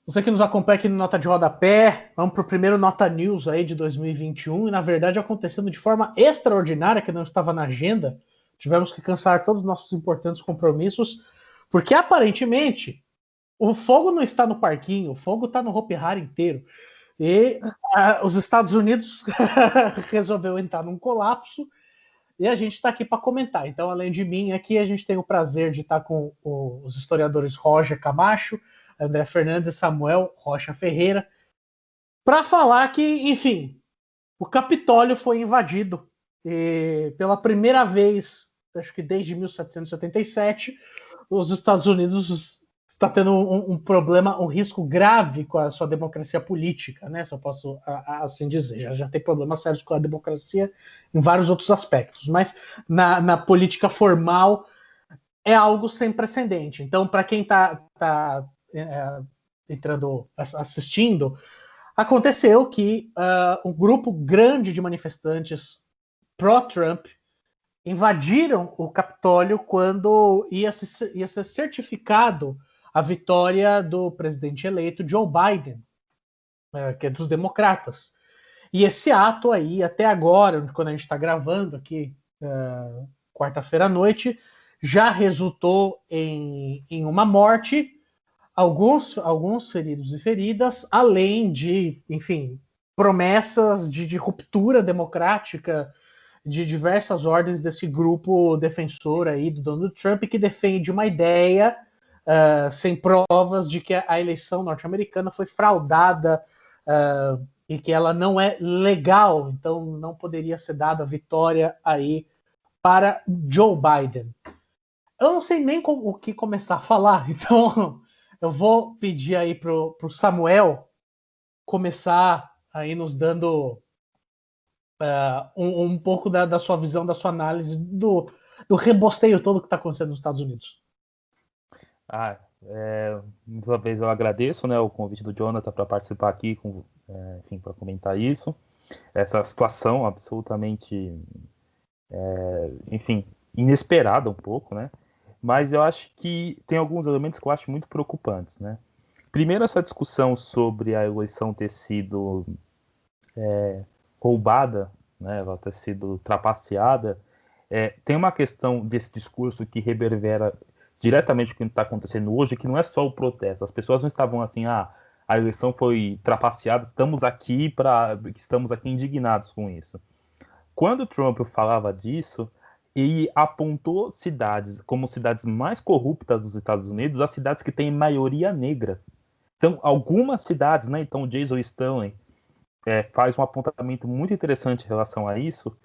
Você que nos acompanha aqui no Nota de Rodapé, vamos para o primeiro Nota News aí de 2021 e, na verdade, acontecendo de forma extraordinária, que não estava na agenda. Tivemos que cancelar todos os nossos importantes compromissos, porque aparentemente o fogo não está no parquinho, o fogo está no Hopi Hari inteiro. E os Estados Unidos resolveu entrar num colapso e a gente está aqui para comentar. Então, além de mim, aqui a gente tem o prazer de estar com os historiadores Roger Camacho, André Fernandes e Samuel Rocha Ferreira, para falar que, enfim, o Capitólio foi invadido e, pela primeira vez, acho que desde 1777, os Estados Unidos está tendo um problema, um risco grave com a sua democracia política, né? Se eu posso assim dizer. Já tem problemas sérios com a democracia em vários outros aspectos, mas na política formal é algo sem precedente. Então, para quem está entrando, assistindo, aconteceu que um grupo grande de manifestantes pró-Trump invadiram o Capitólio quando ia ser certificado a vitória do presidente eleito Joe Biden, que é dos democratas. E esse ato aí, até agora, quando a gente está gravando aqui, quarta-feira à noite, já resultou em uma morte, alguns feridos e feridas, além de, enfim, promessas de ruptura democrática de diversas ordens desse grupo defensor aí do Donald Trump, que defende uma ideia sem provas de que a eleição norte-americana foi fraudada e que ela não é legal, então não poderia ser dada a vitória aí para Joe Biden. Eu não sei nem o que começar a falar, então eu vou pedir aí pro Samuel começar aí nos dando um pouco da sua visão, da sua análise do rebosteio todo que está acontecendo nos Estados Unidos. Uma vez eu agradeço, né, o convite do Jonathan para participar aqui, enfim, para comentar isso. Essa situação absolutamente, enfim, inesperada um pouco, né? Mas eu acho que tem alguns elementos que eu acho muito preocupantes, né? Primeiro, essa discussão sobre a eleição ter sido roubada, né, ela ter sido trapaceada, tem uma questão desse discurso que reverbera diretamente o que está acontecendo hoje, que não é só o protesto. As pessoas não estavam assim, a eleição foi trapaceada, estamos aqui indignados com isso. Quando Trump falava disso, ele apontou cidades como cidades mais corruptas dos Estados Unidos, as cidades que têm maioria negra. Então, algumas cidades, né? Então, Jason Stanley faz um apontamento muito interessante em relação a isso,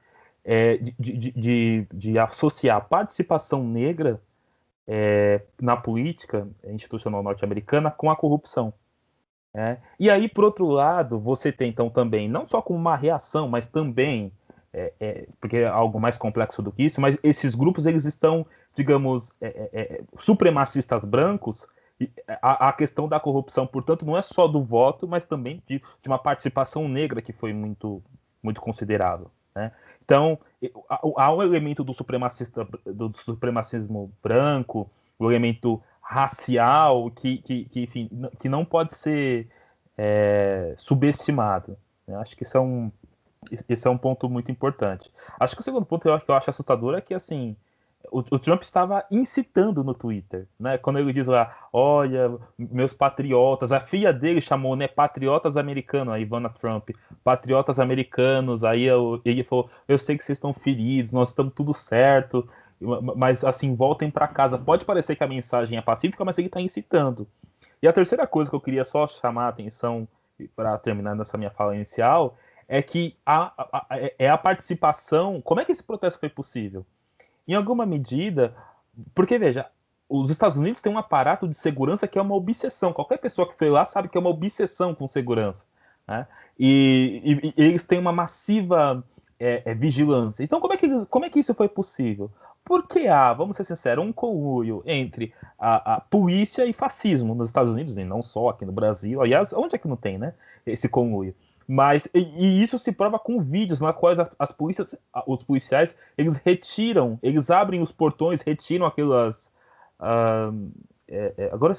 de associar a participação negra na política institucional norte-americana com a corrupção. E aí, por outro lado, você tem então também, não só como uma reação, mas também, porque é algo mais complexo do que isso, mas esses grupos eles estão, digamos, supremacistas brancos, e a questão da corrupção, portanto, não é só do voto, mas também de uma participação negra que foi muito, muito considerável. Né? Então, há um elemento do supremacismo branco, o elemento racial enfim, que não pode ser subestimado. Né? Acho que esse é um ponto muito importante. Acho que o segundo ponto que eu acho assustador é que assim o Trump estava incitando no Twitter, né? Quando ele diz lá, olha, meus patriotas, a filha dele chamou, né, patriotas americanos, a Ivana Trump, patriotas americanos, ele falou, eu sei que vocês estão feridos, nós estamos tudo certo, mas assim, voltem para casa. Pode parecer que a mensagem é pacífica, mas ele está incitando. E a terceira coisa que eu queria só chamar a atenção para terminar nessa minha fala inicial é que é a participação. Como é que esse protesto foi possível? Em alguma medida, porque veja, os Estados Unidos têm um aparato de segurança que é uma obsessão. Qualquer pessoa que foi lá sabe que é uma obsessão com segurança. Né? E eles têm uma massiva vigilância. Então, como é que isso foi possível? Porque há, vamos ser sinceros, um conluio entre a polícia e fascismo nos Estados Unidos, e não só aqui no Brasil. Aliás, onde é que não tem, né? Esse conluio. Mas, e isso se prova com vídeos na quais os policiais, eles abrem os portões, retiram aquelas. Agora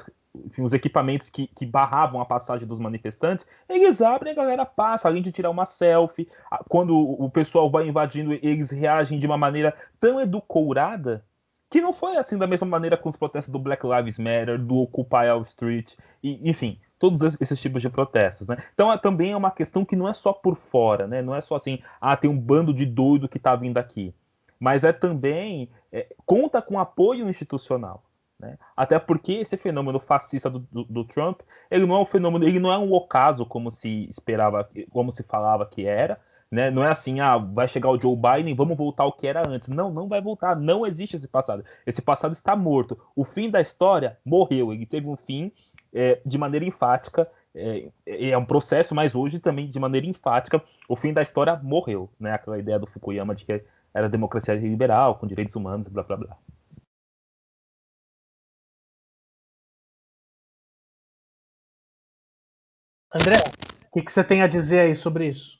enfim, os equipamentos que barravam a passagem dos manifestantes, eles abrem e a galera passa, além de tirar uma selfie. Quando o pessoal vai invadindo, eles reagem de uma maneira tão edulcorada que não foi assim da mesma maneira com os protestos do Black Lives Matter, do Occupy Wall Street, e, enfim, todos esses tipos de protestos, né? Então também é uma questão que não é só por fora, né? Não é só assim, tem um bando de doido que tá vindo aqui. Mas também conta com apoio institucional. Né? Até porque esse fenômeno fascista do Trump, ele não é um fenômeno, ele não é um ocaso como se esperava, como se falava que era, né? Não é assim, vai chegar o Joe Biden, vamos voltar ao que era antes. Não, não vai voltar, não existe esse passado. Esse passado está morto. O fim da história morreu, ele teve um fim de maneira enfática, é um processo, mas hoje também de maneira enfática, o fim da história morreu, né? Aquela ideia do Fukuyama de que era democracia liberal, com direitos humanos, blá blá blá. André, o que você tem a dizer aí sobre isso?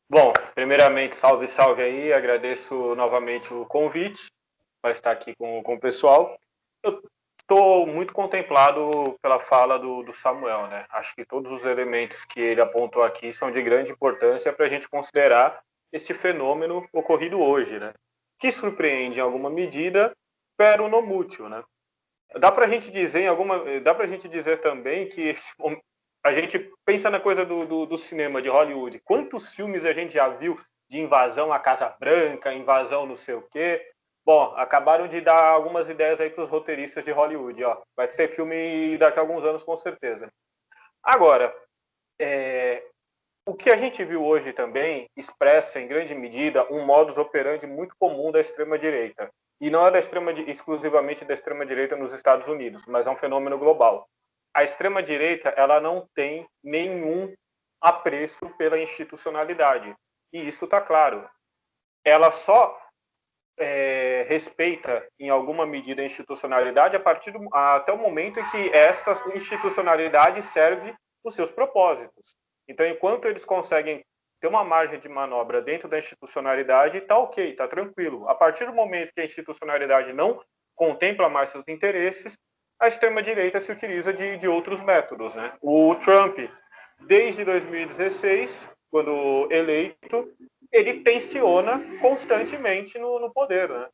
Bom, primeiramente, salve, salve aí, agradeço novamente o convite para estar aqui com o pessoal. Eu estou muito contemplado pela fala do Samuel, né? Acho que todos os elementos que ele apontou aqui são de grande importância para a gente considerar este fenômeno ocorrido hoje, né? Que surpreende em alguma medida, pero no mútil, né? Dá para a gente dizer também que a gente pensa na coisa do cinema de Hollywood. Quantos filmes a gente já viu de invasão à Casa Branca, invasão não sei o quê? Bom, acabaram de dar algumas ideias aí para os roteiristas de Hollywood. Ó. Vai ter filme daqui a alguns anos, com certeza. Agora, o que a gente viu hoje também expressa, em grande medida, um modus operandi muito comum da extrema-direita. E não é exclusivamente da extrema-direita nos Estados Unidos, mas é um fenômeno global. A extrema-direita ela não tem nenhum apreço pela institucionalidade. E isso está claro. Ela só respeita, em alguma medida, a institucionalidade até o momento em que esta institucionalidade serve os seus propósitos. Então, enquanto eles conseguem ter uma margem de manobra dentro da institucionalidade, está ok, está tranquilo. A partir do momento que a institucionalidade não contempla mais seus interesses, a extrema-direita se utiliza de outros métodos. Né? O Trump, desde 2016, quando eleito, ele tensiona constantemente no poder. Né?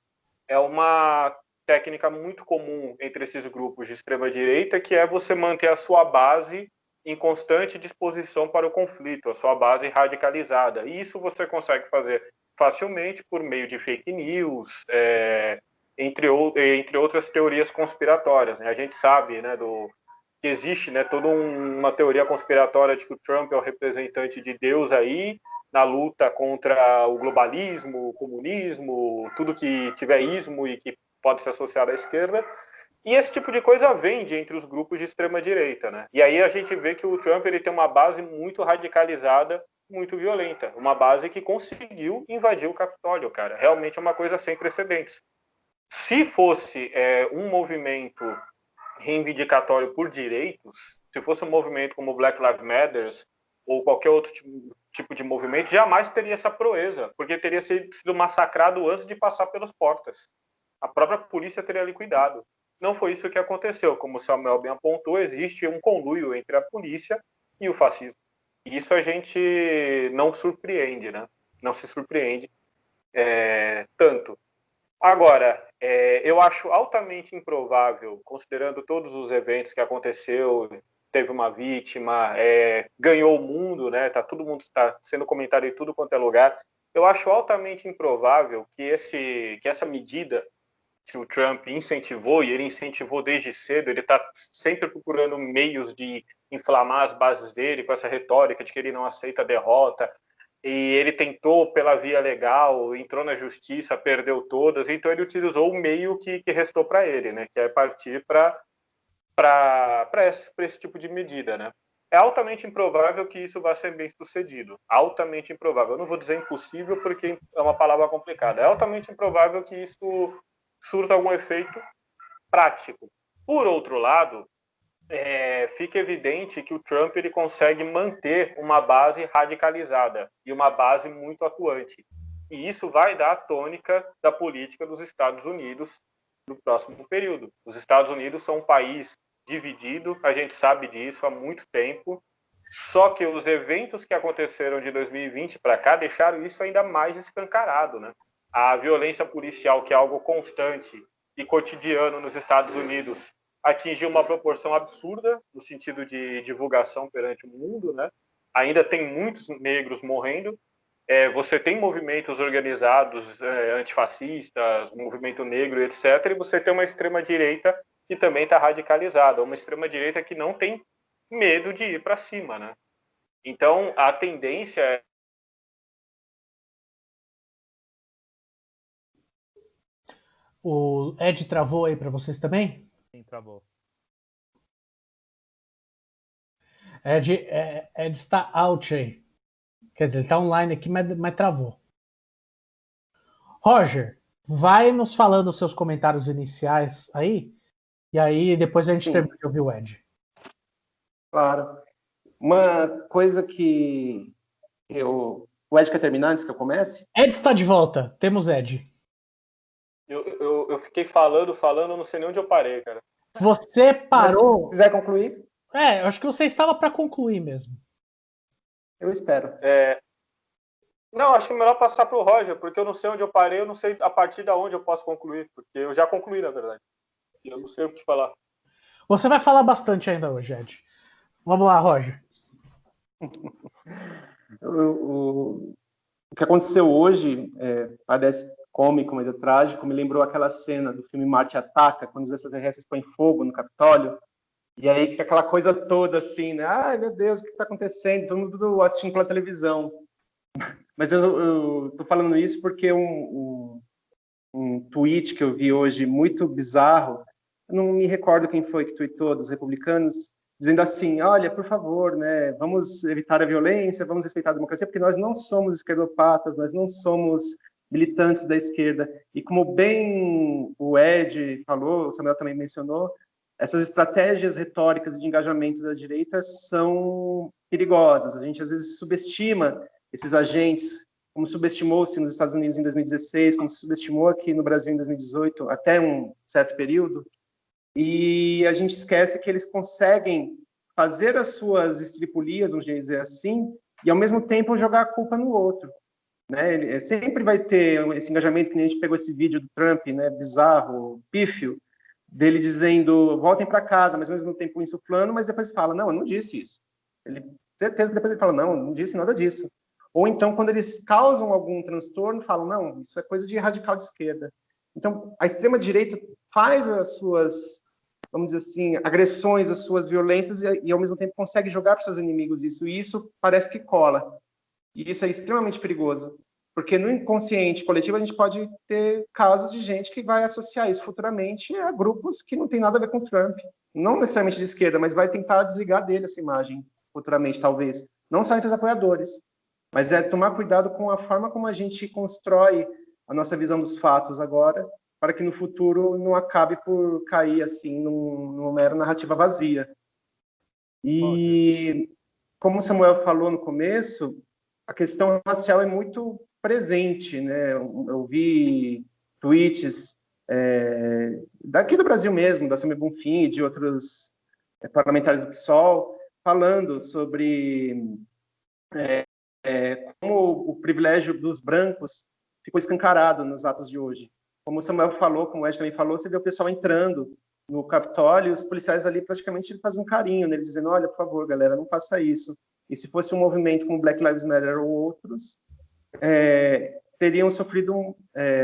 É uma técnica muito comum entre esses grupos de extrema-direita, que é você manter a sua base em constante disposição para o conflito, a sua base radicalizada. E isso você consegue fazer facilmente por meio de fake news, entre outras teorias conspiratórias. Né? A gente sabe, né, que existe, né, toda uma teoria conspiratória de que o Trump é o representante de Deus aí, na luta contra o globalismo, o comunismo, tudo que tiver ismo e que pode ser associado à esquerda. E esse tipo de coisa vende entre os grupos de extrema-direita, né? E aí a gente vê que o Trump ele tem uma base muito radicalizada, muito violenta. Uma base que conseguiu invadir o Capitólio, cara. Realmente é uma coisa sem precedentes. Se fosse um movimento reivindicatório por direitos, se fosse um movimento como o Black Lives Matter ou qualquer outro tipo de movimento, jamais teria essa proeza, porque teria sido massacrado antes de passar pelas portas. A própria polícia teria liquidado. Não foi isso que aconteceu. Como o Samuel bem apontou, existe um conluio entre a polícia e o fascismo. E isso a gente não surpreende, né? Não se surpreende tanto. Agora, eu acho altamente improvável, considerando todos os eventos que aconteceu, teve uma vítima, ganhou o mundo, né? Todo mundo está sendo comentado em tudo quanto é lugar. Eu acho altamente improvável que essa medida que o Trump incentivou, e ele incentivou desde cedo, ele está sempre procurando meios de inflamar as bases dele com essa retórica de que ele não aceita a derrota, e ele tentou pela via legal, entrou na justiça, perdeu todas, então ele utilizou o meio que restou para ele, né, que é partir para esse tipo de medida, né. É altamente improvável que isso vá ser bem sucedido, altamente improvável. Eu não vou dizer impossível porque é uma palavra complicada, é altamente improvável que isso surta algum efeito prático. Por outro lado, fica evidente que o Trump ele consegue manter uma base radicalizada e uma base muito atuante. E isso vai dar a tônica da política dos Estados Unidos no próximo período. Os Estados Unidos são um país dividido, a gente sabe disso há muito tempo, só que os eventos que aconteceram de 2020 para cá deixaram isso ainda mais escancarado, né? A violência policial, que é algo constante e cotidiano nos Estados Unidos, atingiu uma proporção absurda no sentido de divulgação perante o mundo, né? Ainda tem muitos negros morrendo. Você tem movimentos organizados antifascistas, movimento negro, etc. E você tem uma extrema-direita que também está radicalizada, uma extrema-direita que não tem medo de ir para cima, né? Então, a tendência é... O Ed travou aí para vocês também? Sim, travou. Ed está out aí. Quer dizer, ele está online aqui, mas travou. Roger, vai nos falando os seus comentários iniciais aí, e aí depois a gente termina de ouvir o Ed. Claro. Uma coisa que o Ed quer terminar antes que eu comece? Ed está de volta. Temos Ed. Eu fiquei falando, não sei nem onde eu parei, cara. Você parou... Mas, se quiser concluir? Eu acho que você estava para concluir mesmo. Eu espero. Não, acho que é melhor passar para o Roger, porque eu não sei onde eu parei, eu não sei a partir de onde eu posso concluir, porque eu já concluí, na verdade. Eu não sei o que falar. Você vai falar bastante ainda hoje, Ed. Vamos lá, Roger. O que aconteceu hoje parece cômico, mas é trágico. Me lembrou aquela cena do filme Marte Ataca, quando os extraterrestres põem fogo no Capitólio. E aí fica aquela coisa toda assim, né? Ai, meu Deus, o que está acontecendo? Todo mundo assistindo pela televisão. Mas eu tô falando isso porque um tweet que eu vi hoje muito bizarro, eu não me recordo quem foi que tweetou, dos republicanos, dizendo assim, olha, por favor, né, vamos evitar a violência, vamos respeitar a democracia, porque nós não somos esquerdopatas, nós não somos militantes da esquerda. E como bem o Ed falou, o Samuel também mencionou, essas estratégias retóricas de engajamento da direita são perigosas. A gente, às vezes, subestima esses agentes, como subestimou-se nos Estados Unidos em 2016, como se subestimou aqui no Brasil em 2018, até um certo período, e a gente esquece que eles conseguem fazer as suas estripulias, vamos dizer assim, e ao mesmo tempo jogar a culpa no outro. Né? Sempre vai ter esse engajamento, que nem a gente pegou esse vídeo do Trump, né, bizarro, pífio, dele dizendo, voltem para casa, mas ao mesmo tempo insuflando, mas depois fala, não, eu não disse isso. Certeza que depois ele fala, não disse nada disso. Ou então, quando eles causam algum transtorno, falam, não, isso é coisa de radical de esquerda. Então, a extrema-direita faz as suas, vamos dizer assim, agressões, as suas violências, e ao mesmo tempo consegue jogar para seus inimigos isso. E isso parece que cola. E isso é extremamente perigoso. Porque no inconsciente coletivo a gente pode ter casos de gente que vai associar isso futuramente a grupos que não tem nada a ver com Trump. Não necessariamente de esquerda, mas vai tentar desligar dele essa imagem futuramente, talvez. Não só entre os apoiadores, mas é tomar cuidado com a forma como a gente constrói a nossa visão dos fatos agora, para que no futuro não acabe por cair assim numa mera narrativa vazia. E como o Samuel falou no começo, a questão racial é muito presente, né? Eu vi tweets daqui do Brasil mesmo, da Samia Bonfim e de outros parlamentares do PSOL, falando sobre como o privilégio dos brancos ficou escancarado nos atos de hoje. Como o Samuel falou, como o Ed também falou, você vê o pessoal entrando no Capitólio e os policiais ali praticamente fazem um carinho neles, dizendo, olha, por favor, galera, não faça isso. E se fosse um movimento como Black Lives Matter ou outros, teriam sofrido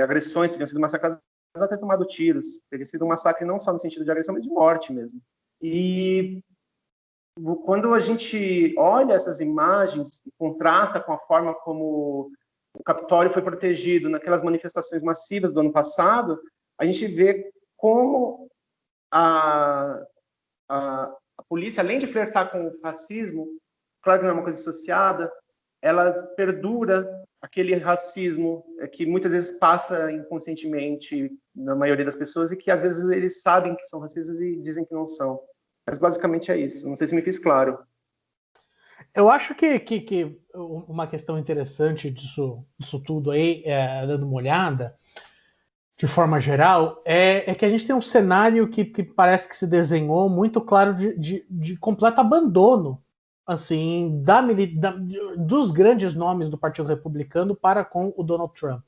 agressões, teriam sido massacrados, até tomado tiros. Teria sido um massacre não só no sentido de agressão, mas de morte mesmo. E quando a gente olha essas imagens e contrasta com a forma como o Capitólio foi protegido naquelas manifestações massivas do ano passado, a gente vê como a polícia, além de flertar com o racismo, claro que não é uma coisa dissociada, ela perdura aquele racismo que muitas vezes passa inconscientemente na maioria das pessoas e que às vezes eles sabem que são racistas e dizem que não são. Mas basicamente é isso. Não sei se me fiz claro. Eu acho que uma questão interessante disso tudo aí, dando uma olhada, de forma geral, é que a gente tem um cenário que parece que se desenhou muito claro de completo abandono, assim, dos grandes nomes do Partido Republicano para com o Donald Trump.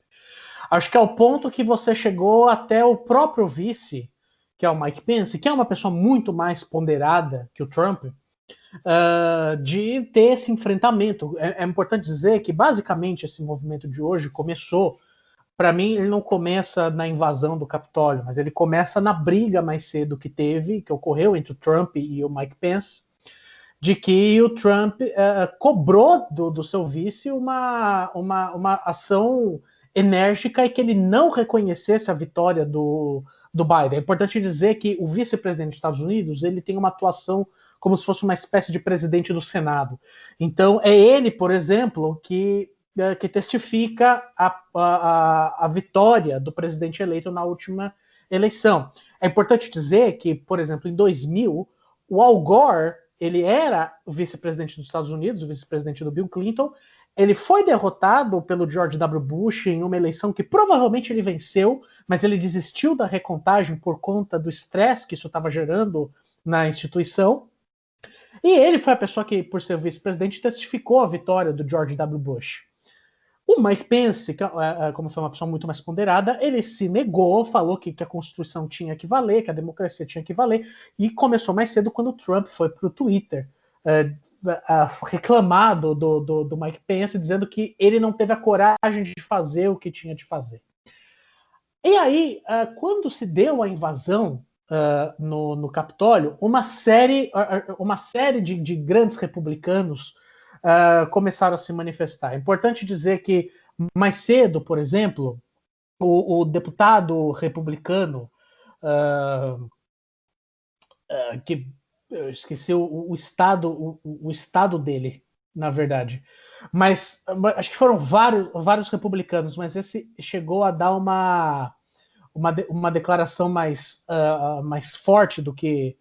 Acho que é o ponto que você chegou até o próprio vice, que é o Mike Pence, que é uma pessoa muito mais ponderada que o Trump, de ter esse enfrentamento. É importante dizer que, basicamente, esse movimento de hoje começou. Para mim, ele não começa na invasão do Capitólio, mas ele começa na briga mais cedo que ocorreu entre o Trump e o Mike Pence, de que o Trump cobrou do seu vice uma ação enérgica e que ele não reconhecesse a vitória do Biden. É importante dizer que o vice-presidente dos Estados Unidos ele tem uma atuação como se fosse uma espécie de presidente do Senado. Então, é ele, por exemplo, que testifica a vitória do presidente eleito na última eleição. É importante dizer que, por exemplo, em 2000, o Al Gore ele era o vice-presidente dos Estados Unidos, o vice-presidente do Bill Clinton. Ele foi derrotado pelo George W. Bush em uma eleição que provavelmente ele venceu, mas ele desistiu da recontagem por conta do estresse que isso estava gerando na instituição. E ele foi a pessoa que, por ser vice-presidente, testificou a vitória do George W. Bush. O Mike Pence, como foi uma pessoa muito mais ponderada, ele se negou, falou que a Constituição tinha que valer, que a democracia tinha que valer, e começou mais cedo quando o Trump foi para o Twitter reclamar do Mike Pence, dizendo que ele não teve a coragem de fazer o que tinha de fazer. E aí, quando se deu a invasão no Capitólio, uma série de grandes republicanos começaram a se manifestar. É importante dizer que, mais cedo, por exemplo, o deputado republicano, que eu esqueci o estado dele, na verdade, mas acho que foram vários republicanos, mas esse chegou a dar uma declaração mais forte do que,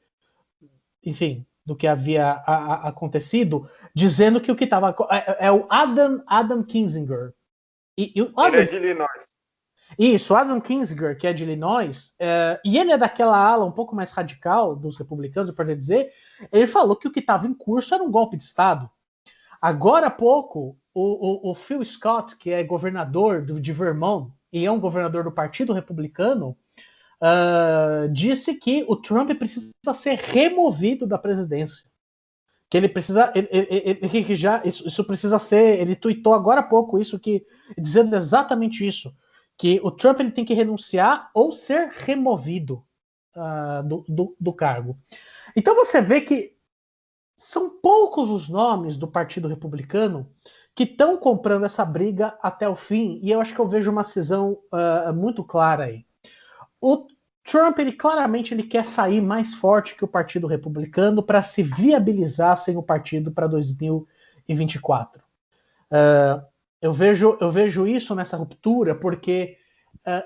enfim, do que havia acontecido, dizendo que o que estava é o Adam Kinzinger. Ele é de Illinois. Isso, Adam Kinzinger, que é de Illinois, e ele é daquela ala um pouco mais radical dos republicanos, eu poderia dizer, ele falou que o que estava em curso era um golpe de Estado. Agora há pouco, o Phil Scott, que é governador de Vermont, e é um governador do Partido Republicano, disse que o Trump precisa ser removido da presidência. Que ele precisa. Isso precisa ser. Ele tuitou agora há pouco isso, dizendo exatamente isso. Que o Trump ele tem que renunciar ou ser removido do cargo. Então você vê que são poucos os nomes do Partido Republicano que estão comprando essa briga até o fim, e eu acho que eu vejo uma cisão muito clara aí. O Trump, ele claramente quer sair mais forte que o Partido Republicano para se viabilizar sem o partido para 2024. Eu vejo isso nessa ruptura porque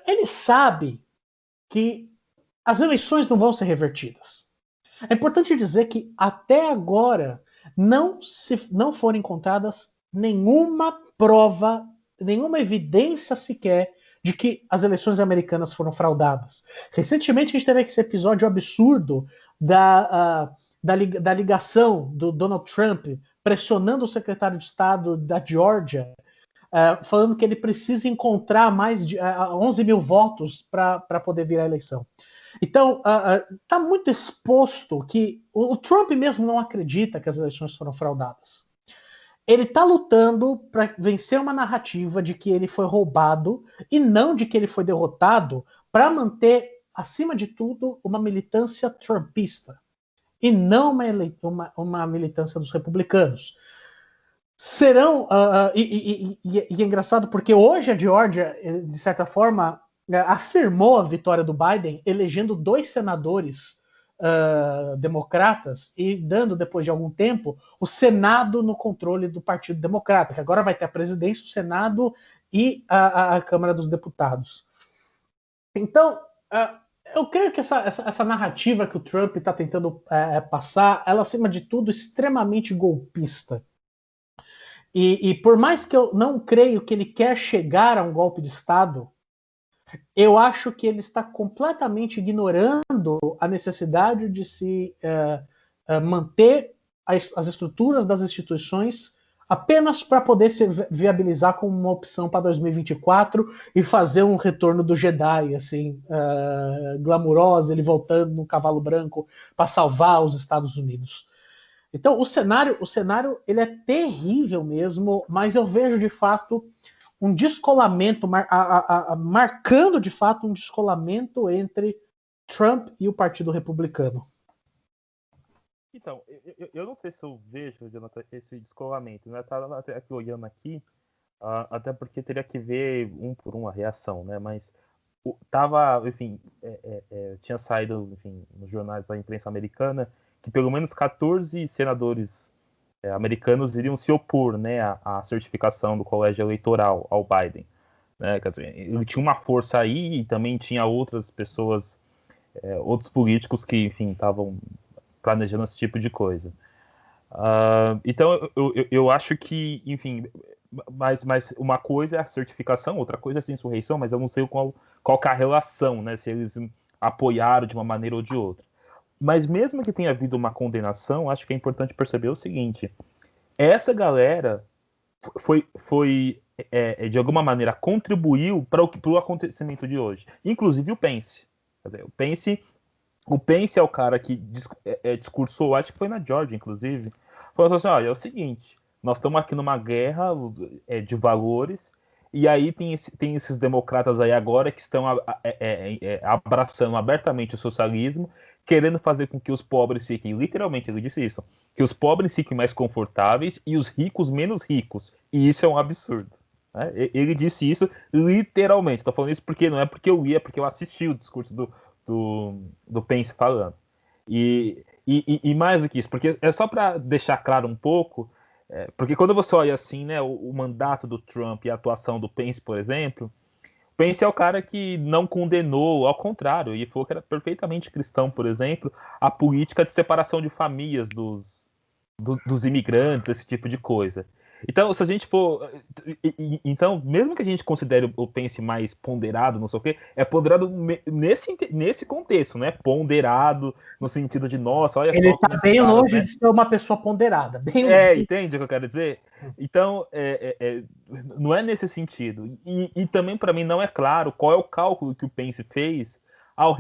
ele sabe que as eleições não vão ser revertidas. É importante dizer que até agora não foram encontradas nenhuma prova, nenhuma evidência sequer de que as eleições americanas foram fraudadas. Recentemente a gente teve esse episódio absurdo da ligação do Donald Trump pressionando o secretário de Estado da Georgia, falando que ele precisa encontrar mais de 11 mil votos para poder virar a eleição. Então, está muito exposto que o Trump mesmo não acredita que as eleições foram fraudadas. Ele está lutando para vencer uma narrativa de que ele foi roubado e não de que ele foi derrotado, para manter, acima de tudo, uma militância trumpista e não uma militância dos republicanos. Serão. E é engraçado porque hoje a Georgia, de certa forma, afirmou a vitória do Biden, elegendo 2 senadores democratas e dando, depois de algum tempo, o Senado no controle do Partido Democrata, que agora vai ter a presidência, o Senado e a Câmara dos Deputados. Então, eu creio que essa narrativa que o Trump está tentando passar, ela, acima de tudo, extremamente golpista. E por mais que eu não creio que ele quer chegar a um golpe de Estado, eu acho que ele está completamente ignorando a necessidade de se manter as estruturas das instituições apenas para poder se viabilizar como uma opção para 2024 e fazer um retorno do Jedi, assim, glamurosa, ele voltando no cavalo branco para salvar os Estados Unidos. Então, o cenário ele é terrível mesmo, mas eu vejo de fato um descolamento, marcando de fato um descolamento entre Trump e o Partido Republicano. Então, eu não sei se eu vejo, Jonathan, esse descolamento, né? Estava até aqui olhando aqui, até porque teria que ver um por um a reação, né? Mas tava, enfim, tinha saído, enfim, nos jornais da imprensa americana que pelo menos 14 senadores americanos iriam se opor, né, à certificação do colégio eleitoral ao Biden, né? Quer dizer, ele tinha uma força aí e também tinha outras pessoas, outros políticos que, enfim, estavam planejando esse tipo de coisa. Então, eu acho que, enfim, mas uma coisa é a certificação, outra coisa é a insurreição, mas eu não sei qual que é a relação, né, se eles apoiaram de uma maneira ou de outra. Mas mesmo que tenha havido uma condenação, acho que é importante perceber o seguinte: essa galera foi de alguma maneira, contribuiu para o acontecimento de hoje. Inclusive o Pence. Quer dizer, o Pence é o cara que discursou, acho que foi na Georgia, inclusive, falou assim: olha, é o seguinte, nós estamos aqui numa guerra de valores, e aí tem esses democratas aí agora que estão abraçando abertamente o socialismo, querendo fazer com que os pobres fiquem, literalmente ele disse isso, que os pobres fiquem mais confortáveis e os ricos menos ricos. E isso é um absurdo. Né? Ele disse isso literalmente. Estou falando isso porque não é porque eu li, é porque eu assisti o discurso do Pence falando. E mais do que isso, porque é só para deixar claro um pouco, porque quando você olha assim, né, o mandato do Trump e a atuação do Pence, por exemplo, o Pence é o cara que não condenou, ao contrário, ele falou que era perfeitamente cristão, por exemplo, a política de separação de famílias dos imigrantes, esse tipo de coisa. Então, se a gente for. Então, mesmo que a gente considere o Pence mais ponderado, não sei o quê, é ponderado nesse contexto, né? Ponderado no sentido de, nossa, olha ele só. Ele está bem caras, longe, né, de ser uma pessoa ponderada. Bem longe. Entende o que eu quero dizer? Então, não é nesse sentido. E também, para mim, não é claro qual é o cálculo que o Pence fez ao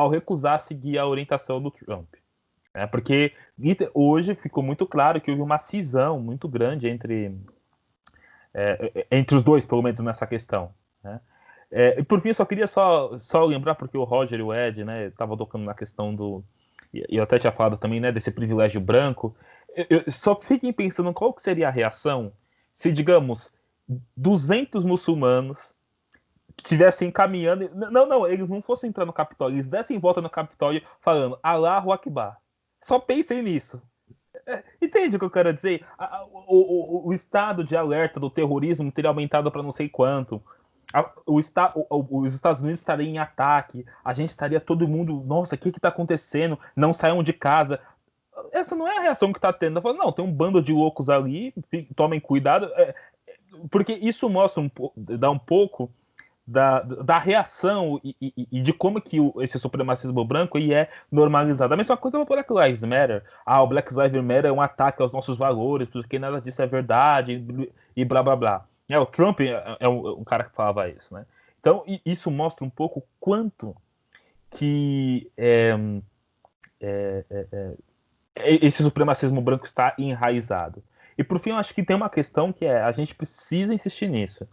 recusar seguir a orientação do Trump. Porque hoje ficou muito claro que houve uma cisão muito grande entre os dois, pelo menos nessa questão. Né? E por fim, eu só queria só lembrar, porque o Roger e o Ed, né, estavam tocando na questão e eu até tinha falado também, né, desse privilégio branco. Eu só fiquem pensando qual que seria a reação se, digamos, 200 muçulmanos estivessem caminhando. Não, eles não fossem entrar no Capitólio, eles dessem volta no Capitólio falando Allahu Akbar. Só pensem nisso. Entende o que eu quero dizer? O estado de alerta do terrorismo teria aumentado para não sei quanto. Os Estados Unidos estariam em ataque. A gente estaria todo mundo, nossa, o que está acontecendo? Não saiam de casa. Essa não é a reação que está tendo. Falando, não, tem um bando de loucos ali, tomem cuidado. Porque isso mostra dá um pouco da reação e de como que esse supremacismo branco é normalizado. A mesma coisa é o Black Lives Matter. O Black Lives Matter é um ataque aos nossos valores, porque nada disso é verdade, e blá blá blá. O Trump é um cara que falava isso, né? Então, isso mostra um pouco quanto que esse supremacismo branco está enraizado. E por fim, eu acho que tem uma questão que a gente precisa insistir nisso.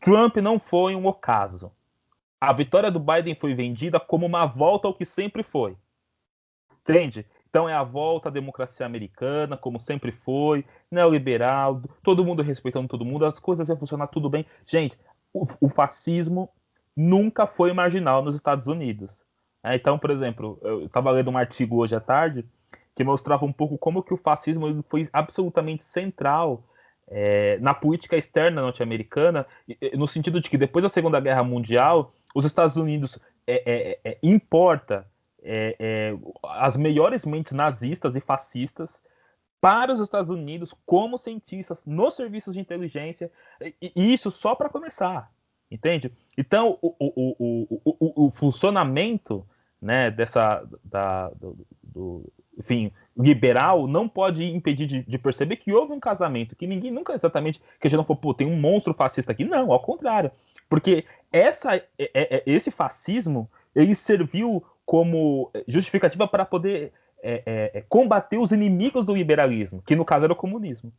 Trump não foi um ocaso. A vitória do Biden foi vendida como uma volta ao que sempre foi. Entende? Então é a volta à democracia americana, como sempre foi, neoliberal, todo mundo respeitando todo mundo, as coisas iam funcionar tudo bem. Gente, o fascismo nunca foi marginal nos Estados Unidos. Então, por exemplo, eu estava lendo um artigo hoje à tarde que mostrava um pouco como que o fascismo foi absolutamente central na política externa norte-americana, no sentido de que depois da Segunda Guerra Mundial, os Estados Unidos importa as melhores mentes nazistas e fascistas para os Estados Unidos como cientistas nos serviços de inteligência, e isso só para começar, entende? Então, o funcionamento, né, enfim, liberal não pode impedir de perceber que houve um casamento, que ninguém nunca exatamente, que a gente não falou, pô, tem um monstro fascista aqui. Não, ao contrário. Porque esse fascismo, ele serviu como justificativa para poder combater os inimigos do liberalismo, que no caso era o comunismo.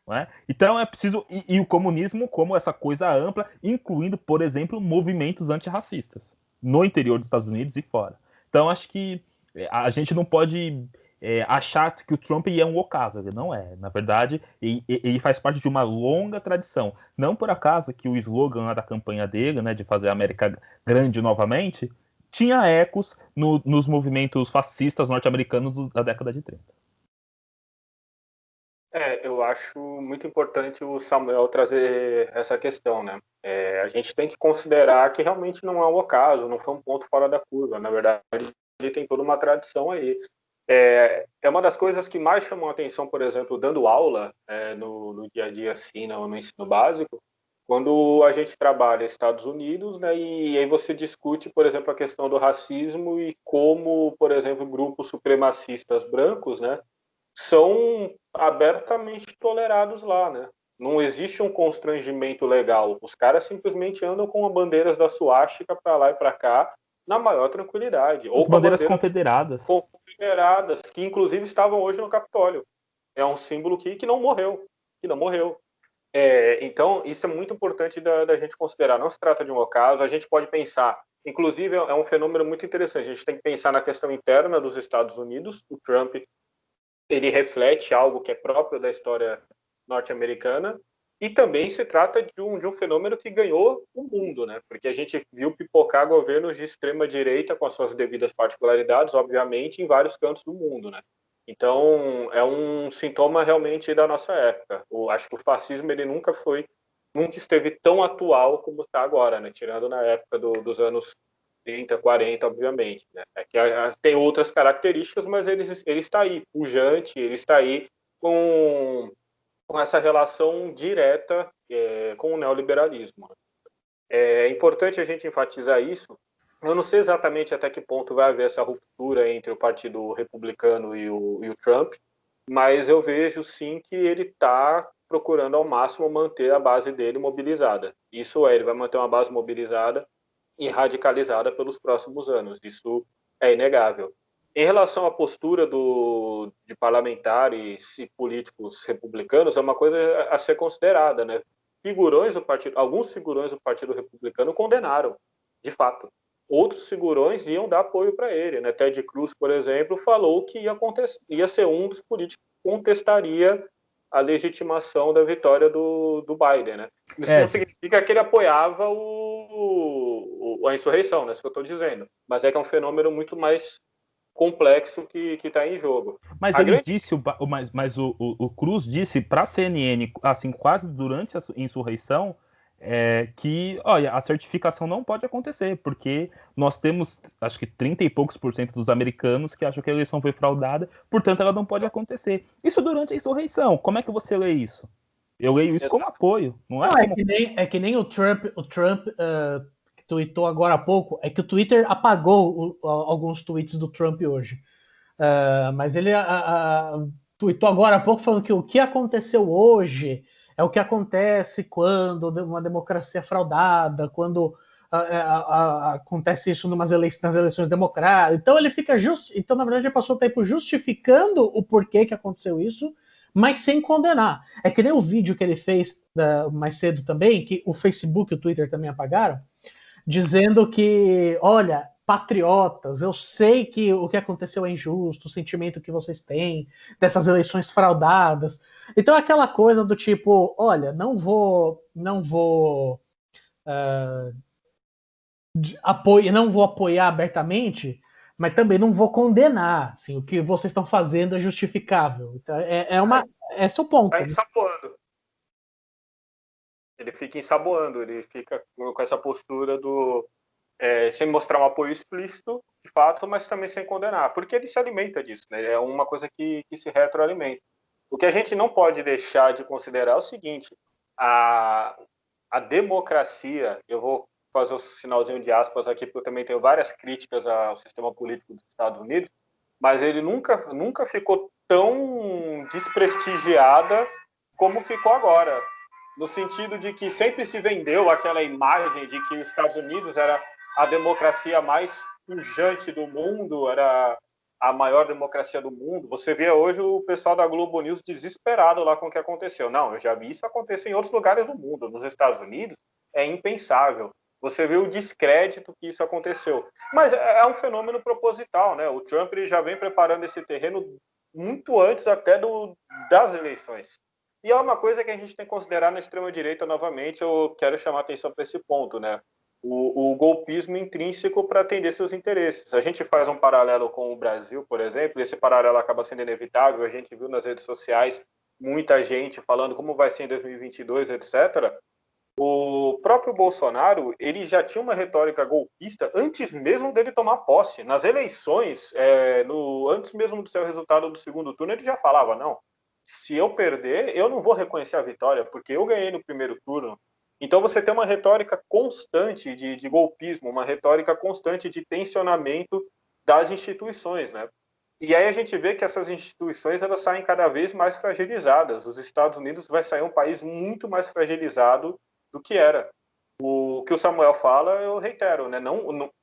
Não é? Então é preciso. E o comunismo como essa coisa ampla, incluindo, por exemplo, movimentos antirracistas no interior dos Estados Unidos e fora. Então acho que a gente não pode achar que o Trump é um ocaso. Ele não é. Na verdade, ele faz parte de uma longa tradição. Não por acaso que o slogan lá da campanha dele, né, de fazer a América grande novamente, tinha ecos nos movimentos fascistas norte-americanos da década de 30. Eu acho muito importante o Samuel trazer essa questão, né? A gente tem que considerar que realmente não é um ocaso, não foi um ponto fora da curva. Na verdade, ele tem toda uma tradição aí. É uma das coisas que mais chamam a atenção, por exemplo, dando aula no dia a dia, assim, no ensino básico, quando a gente trabalha nos Estados Unidos, né, e aí você discute, por exemplo, a questão do racismo e como, por exemplo, grupos supremacistas brancos, né, são abertamente tolerados lá, né? Não existe um constrangimento legal. Os caras simplesmente andam com as bandeiras da suástica para lá e para cá na maior tranquilidade. Ou com bandeiras confederadas. Confederadas, que inclusive estavam hoje no Capitólio. É um símbolo que não morreu. Então, isso é muito importante da gente considerar. Não se trata de um ocaso. A gente pode pensar, inclusive é um fenômeno muito interessante. A gente tem que pensar na questão interna dos Estados Unidos. O Trump, ele reflete algo que é próprio da história norte-americana, e também se trata de um fenômeno que ganhou o mundo, né? Porque a gente viu pipocar governos de extrema-direita, com as suas devidas particularidades, obviamente, em vários cantos do mundo, né? Então, é um sintoma realmente da nossa época. Acho que o fascismo ele nunca esteve tão atual como está agora, né? Tirando na época dos anos 30, 40, obviamente, né? Tem outras características, mas ele está aí, pujante, ele está aí com essa relação direta com o neoliberalismo. É importante a gente enfatizar isso. Eu não sei exatamente até que ponto vai haver essa ruptura entre o Partido Republicano e o Trump, mas eu vejo sim que ele está procurando ao máximo manter a base dele mobilizada. Isso ele vai manter uma base mobilizada e radicalizada pelos próximos anos. Isso é inegável. Em relação à postura de parlamentares e políticos republicanos, é uma coisa a ser considerada, né? Alguns figurões do Partido Republicano condenaram, de fato. Outros figurões iam dar apoio para ele, né? Ted Cruz, por exemplo, falou que ia ser um dos políticos que contestaria a legitimação da vitória do Biden, né? Isso não significa que ele apoiava a insurreição, né? Isso que eu estou dizendo. Mas é que é um fenômeno muito mais complexo que está em jogo. Mas ele disse, mas o Cruz disse para a CNN, assim, quase durante a insurreição, que, olha, a certificação não pode acontecer, porque nós temos, acho que 30 e poucos % dos americanos que acham que a eleição foi fraudada, portanto ela não pode acontecer. Isso durante a insurreição. Como é que você lê isso? Eu leio isso como apoio, não é? Que nem o Trump que tweetou agora há pouco, é que o Twitter apagou alguns tweets do Trump hoje. Mas ele tweetou agora há pouco falando que o que aconteceu hoje é o que acontece quando uma democracia é fraudada, quando acontece isso nas eleições democráticas. Então ele fica então na verdade ele passou o tempo justificando o porquê que aconteceu isso, mas sem condenar. É que nem o vídeo que ele fez mais cedo também, que o Facebook e o Twitter também apagaram, dizendo que, olha, patriotas, eu sei que o que aconteceu é injusto, o sentimento que vocês têm dessas eleições fraudadas. Então é aquela coisa do tipo, olha, não vou apoiar abertamente, mas também não vou condenar. Assim, o que vocês estão fazendo é justificável. Então, esse é o ponto. Tá ensaboando. Ele fica ensaboando, ele fica com essa postura sem mostrar um apoio explícito, de fato, mas também sem condenar, porque ele se alimenta disso, né? É uma coisa que se retroalimenta. O que a gente não pode deixar de considerar é o seguinte: a democracia, eu vou fazer o sinalzinho de aspas aqui, porque eu também tenho várias críticas ao sistema político dos Estados Unidos, mas ele nunca ficou tão desprestigiada como ficou agora, no sentido de que sempre se vendeu aquela imagem de que os Estados Unidos era a democracia mais pujante do mundo, era a maior democracia do mundo. Você vê hoje o pessoal da Globo News desesperado lá com o que aconteceu. Não, eu já vi isso acontecer em outros lugares do mundo. Nos Estados Unidos é impensável. Você vê o descrédito que isso aconteceu. Mas é um fenômeno proposital, né? O Trump ele já vem preparando esse terreno muito antes até das eleições. E é uma coisa que a gente tem que considerar na extrema-direita novamente. Eu quero chamar a atenção para esse ponto, né? O golpismo intrínseco para atender seus interesses. A gente faz um paralelo com o Brasil, por exemplo, e esse paralelo acaba sendo inevitável. A gente viu nas redes sociais muita gente falando como vai ser em 2022, etc. O próprio Bolsonaro, ele já tinha uma retórica golpista antes mesmo dele tomar posse. Nas eleições, antes mesmo do seu resultado do segundo turno, ele já falava, não, se eu perder, eu não vou reconhecer a vitória, porque eu ganhei no primeiro turno. Então você tem uma retórica constante de golpismo, uma retórica constante de tensionamento das instituições, né? E aí a gente vê que essas instituições elas saem cada vez mais fragilizadas. Os Estados Unidos vai sair um país muito mais fragilizado do que era. O que o Samuel fala, eu reitero, né?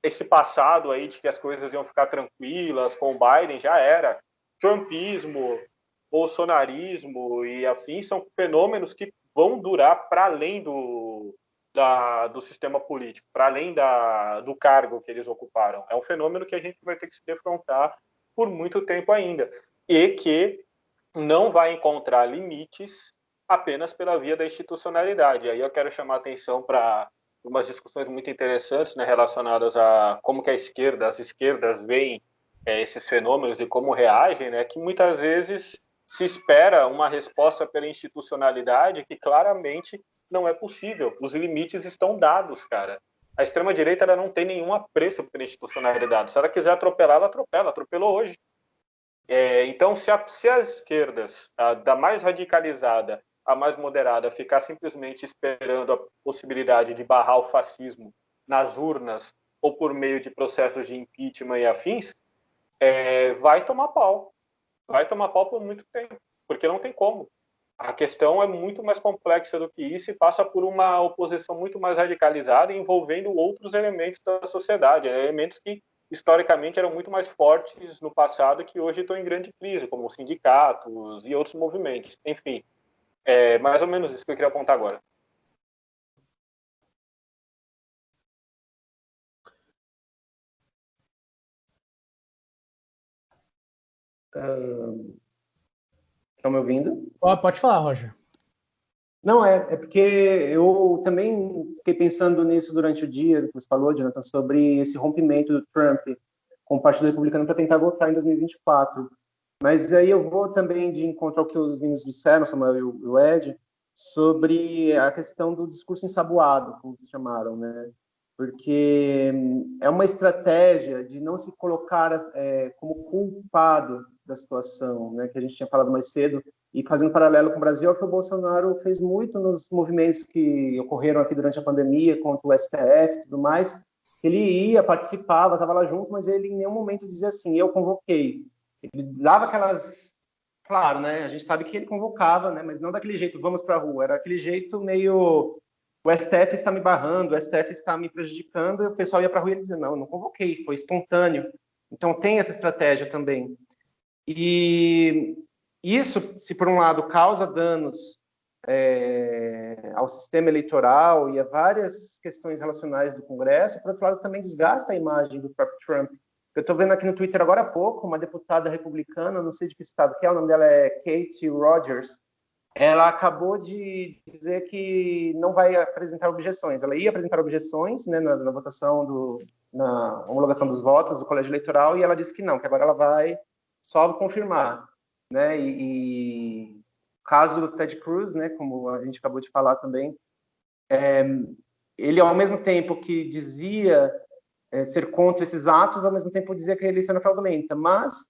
Esse passado aí de que as coisas iam ficar tranquilas com o Biden já era. Trumpismo, bolsonarismo e afins são fenômenos que vão durar para além do sistema político, para além do cargo que eles ocuparam. É um fenômeno que a gente vai ter que se defrontar por muito tempo ainda e que não vai encontrar limites apenas pela via da institucionalidade. Aí eu quero chamar a atenção para umas discussões muito interessantes, né, relacionadas a como que as esquerdas veem esses fenômenos e como reagem, né, que muitas vezes se espera uma resposta pela institucionalidade que claramente não é possível. Os limites estão dados, cara. A extrema-direita ela não tem nenhum apreço pela institucionalidade. Se ela quiser atropelar, ela atropela. Atropelou hoje. Então, se as esquerdas, da mais radicalizada a mais moderada, ficar simplesmente esperando a possibilidade de barrar o fascismo nas urnas ou por meio de processos de impeachment e afins, vai tomar pau. Vai tomar pau por muito tempo, porque não tem como. A questão é muito mais complexa do que isso e passa por uma oposição muito mais radicalizada envolvendo outros elementos da sociedade, elementos que historicamente eram muito mais fortes no passado que hoje estão em grande crise, como os sindicatos e outros movimentos. Enfim, é mais ou menos isso que eu queria apontar agora. Estão me ouvindo? Pode falar, Roger. Não, é porque eu também fiquei pensando nisso durante o dia, que você falou, Jonathan, sobre esse rompimento do Trump com o Partido Republicano para tentar votar em 2024. Mas aí eu vou também de encontro ao que os meninos disseram, Samuel e o Ed, sobre a questão do discurso ensaboado, como vocês chamaram, né? Porque é uma estratégia de não se colocar como culpado da situação, né? Que a gente tinha falado mais cedo, e fazendo paralelo com o Brasil, é o que o Bolsonaro fez muito nos movimentos que ocorreram aqui durante a pandemia, contra o STF e tudo mais. Ele ia, participava, estava lá junto, mas ele em nenhum momento dizia assim, eu convoquei. Ele dava aquelas... Claro, né? A gente sabe que ele convocava, né? Mas não daquele jeito, vamos para a rua. Era aquele jeito meio... O STF está me barrando, o STF está me prejudicando, e o pessoal ia para a rua e dizia, não, eu não convoquei, foi espontâneo. Então tem essa estratégia também. E isso, se por um lado causa danos ao sistema eleitoral e a várias questões relacionais do Congresso, por outro lado também desgasta a imagem do próprio Trump. Eu estou vendo aqui no Twitter agora há pouco uma deputada republicana, não sei de que estado que é, o nome dela é Katie Rogers, ela acabou de dizer que não vai apresentar objeções. Ela ia apresentar objeções, né, na votação, na homologação dos votos do colégio eleitoral, e ela disse que não, que agora ela vai só confirmar, né? E o caso do Ted Cruz, né, como a gente acabou de falar também, ele ao mesmo tempo que dizia ser contra esses atos, ao mesmo tempo dizia que a eleição era fraudulenta, mas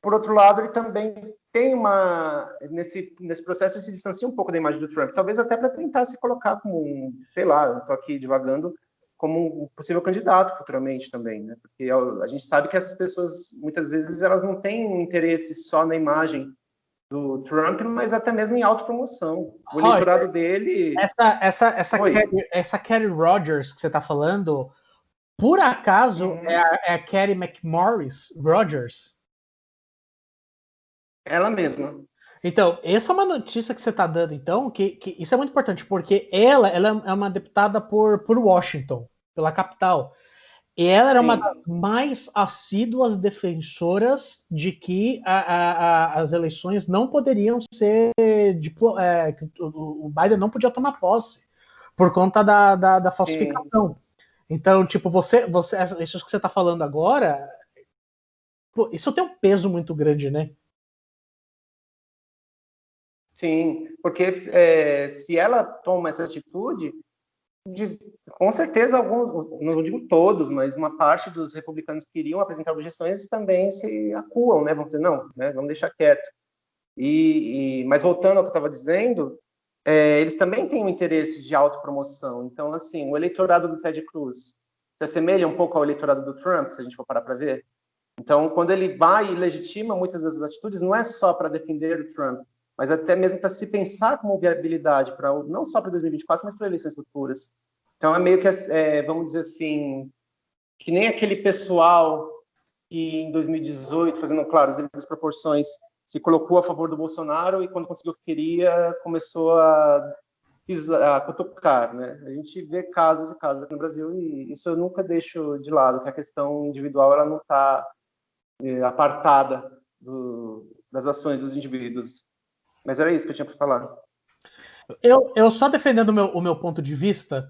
por outro lado ele também tem nesse processo ele se distancia um pouco da imagem do Trump, talvez até para tentar se colocar como sei lá, estou aqui divagando, como um possível candidato futuramente também, né? Porque a gente sabe que essas pessoas, muitas vezes, elas não têm um interesse só na imagem do Trump, mas até mesmo em autopromoção. O eleitorado dele... Essa Carrie Rogers que você está falando, por acaso, é a Carrie McMorris Rogers? Ela mesma. Então, essa é uma notícia que você está dando, então, que isso é muito importante, porque ela é uma deputada por Washington, pela capital. E ela era uma das mais assíduas defensoras de que as eleições não poderiam ser... que o Biden não podia tomar posse por conta da falsificação. Então, tipo, isso que você está falando agora, pô, isso tem um peso muito grande, né? Sim, porque se ela toma essa atitude, com certeza alguns, não digo todos, mas uma parte dos republicanos que iriam apresentar objeções também se acuam, né? Vão dizer, não, né? Vamos deixar quieto. Mas voltando ao que eu estava dizendo, eles também têm um interesse de autopromoção. Então, assim, o eleitorado do Ted Cruz se assemelha um pouco ao eleitorado do Trump, se a gente for parar para ver. Então, quando ele vai e legitima muitas dessas atitudes, não é só para defender o Trump, mas até mesmo para se pensar como viabilidade, não só para 2024, mas para eleições futuras. Então, é meio que, vamos dizer assim, que nem aquele pessoal que em 2018, fazendo, claro, as devidas proporções, se colocou a favor do Bolsonaro e quando conseguiu o que queria, começou a cutucar, né? A gente vê casos e casos aqui no Brasil e isso eu nunca deixo de lado, que a questão individual ela não está apartada das ações dos indivíduos. Mas era isso que eu tinha para falar. Eu só defendendo o meu ponto de vista,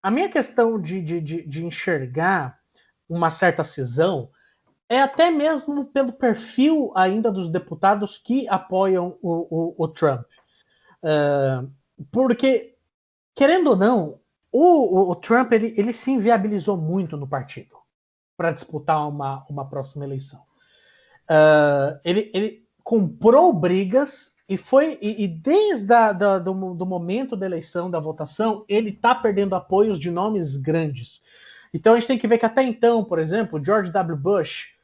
a minha questão de enxergar uma certa cisão é até mesmo pelo perfil ainda dos deputados que apoiam o Trump. Porque, querendo ou não, o Trump ele se inviabilizou muito no partido para disputar uma próxima eleição. Ele comprou brigas e desde do momento da eleição, da votação, ele está perdendo apoios de nomes grandes. Então a gente tem que ver que até então, por exemplo, George W. Bush,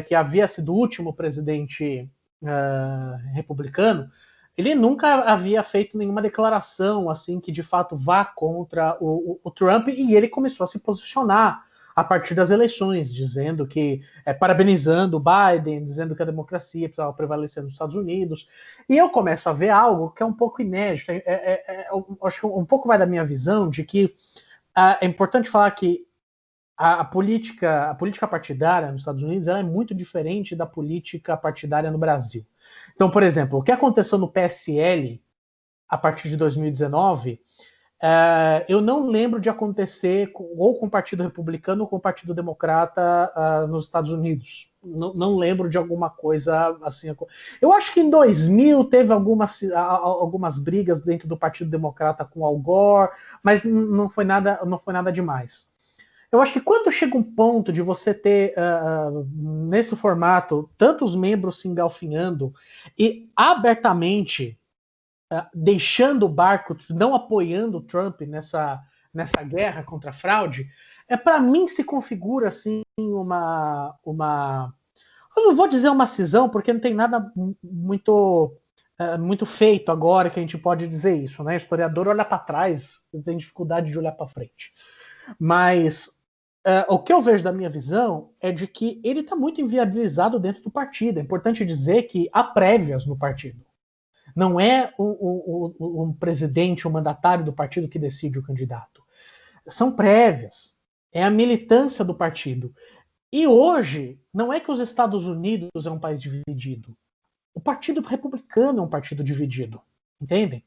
que havia sido o último presidente republicano, ele nunca havia feito nenhuma declaração assim que de fato vá contra o Trump, e ele começou a se posicionar a partir das eleições, dizendo que, parabenizando o Biden, dizendo que a democracia precisava prevalecer nos Estados Unidos. E eu começo a ver algo que é um pouco inédito. Acho que um pouco vai da minha visão de que é importante falar que a política partidária nos Estados Unidos ela é muito diferente da política partidária no Brasil. Então, por exemplo, o que aconteceu no PSL a partir de 2019... eu não lembro de acontecer ou com o Partido Republicano ou com o Partido Democrata nos Estados Unidos. Não lembro de alguma coisa assim. Eu acho que em 2000 teve algumas brigas dentro do Partido Democrata com Al Gore, mas não foi nada demais. Eu acho que quando chega um ponto de você ter, nesse formato, tantos membros se engalfinhando e abertamente deixando o barco, não apoiando o Trump nessa guerra contra a fraude, para mim se configura assim uma eu não vou dizer uma cisão, porque não tem nada muito feito agora que a gente pode dizer isso, né? O historiador olha para trás, tem dificuldade de olhar para frente. Mas o que eu vejo da minha visão é de que ele está muito inviabilizado dentro do partido. É importante dizer que há prévias no partido. Não é um presidente, um mandatário do partido que decide o candidato. São prévias. É a militância do partido. E hoje, não é que os Estados Unidos é um país dividido. O Partido Republicano é um partido dividido. Entendem?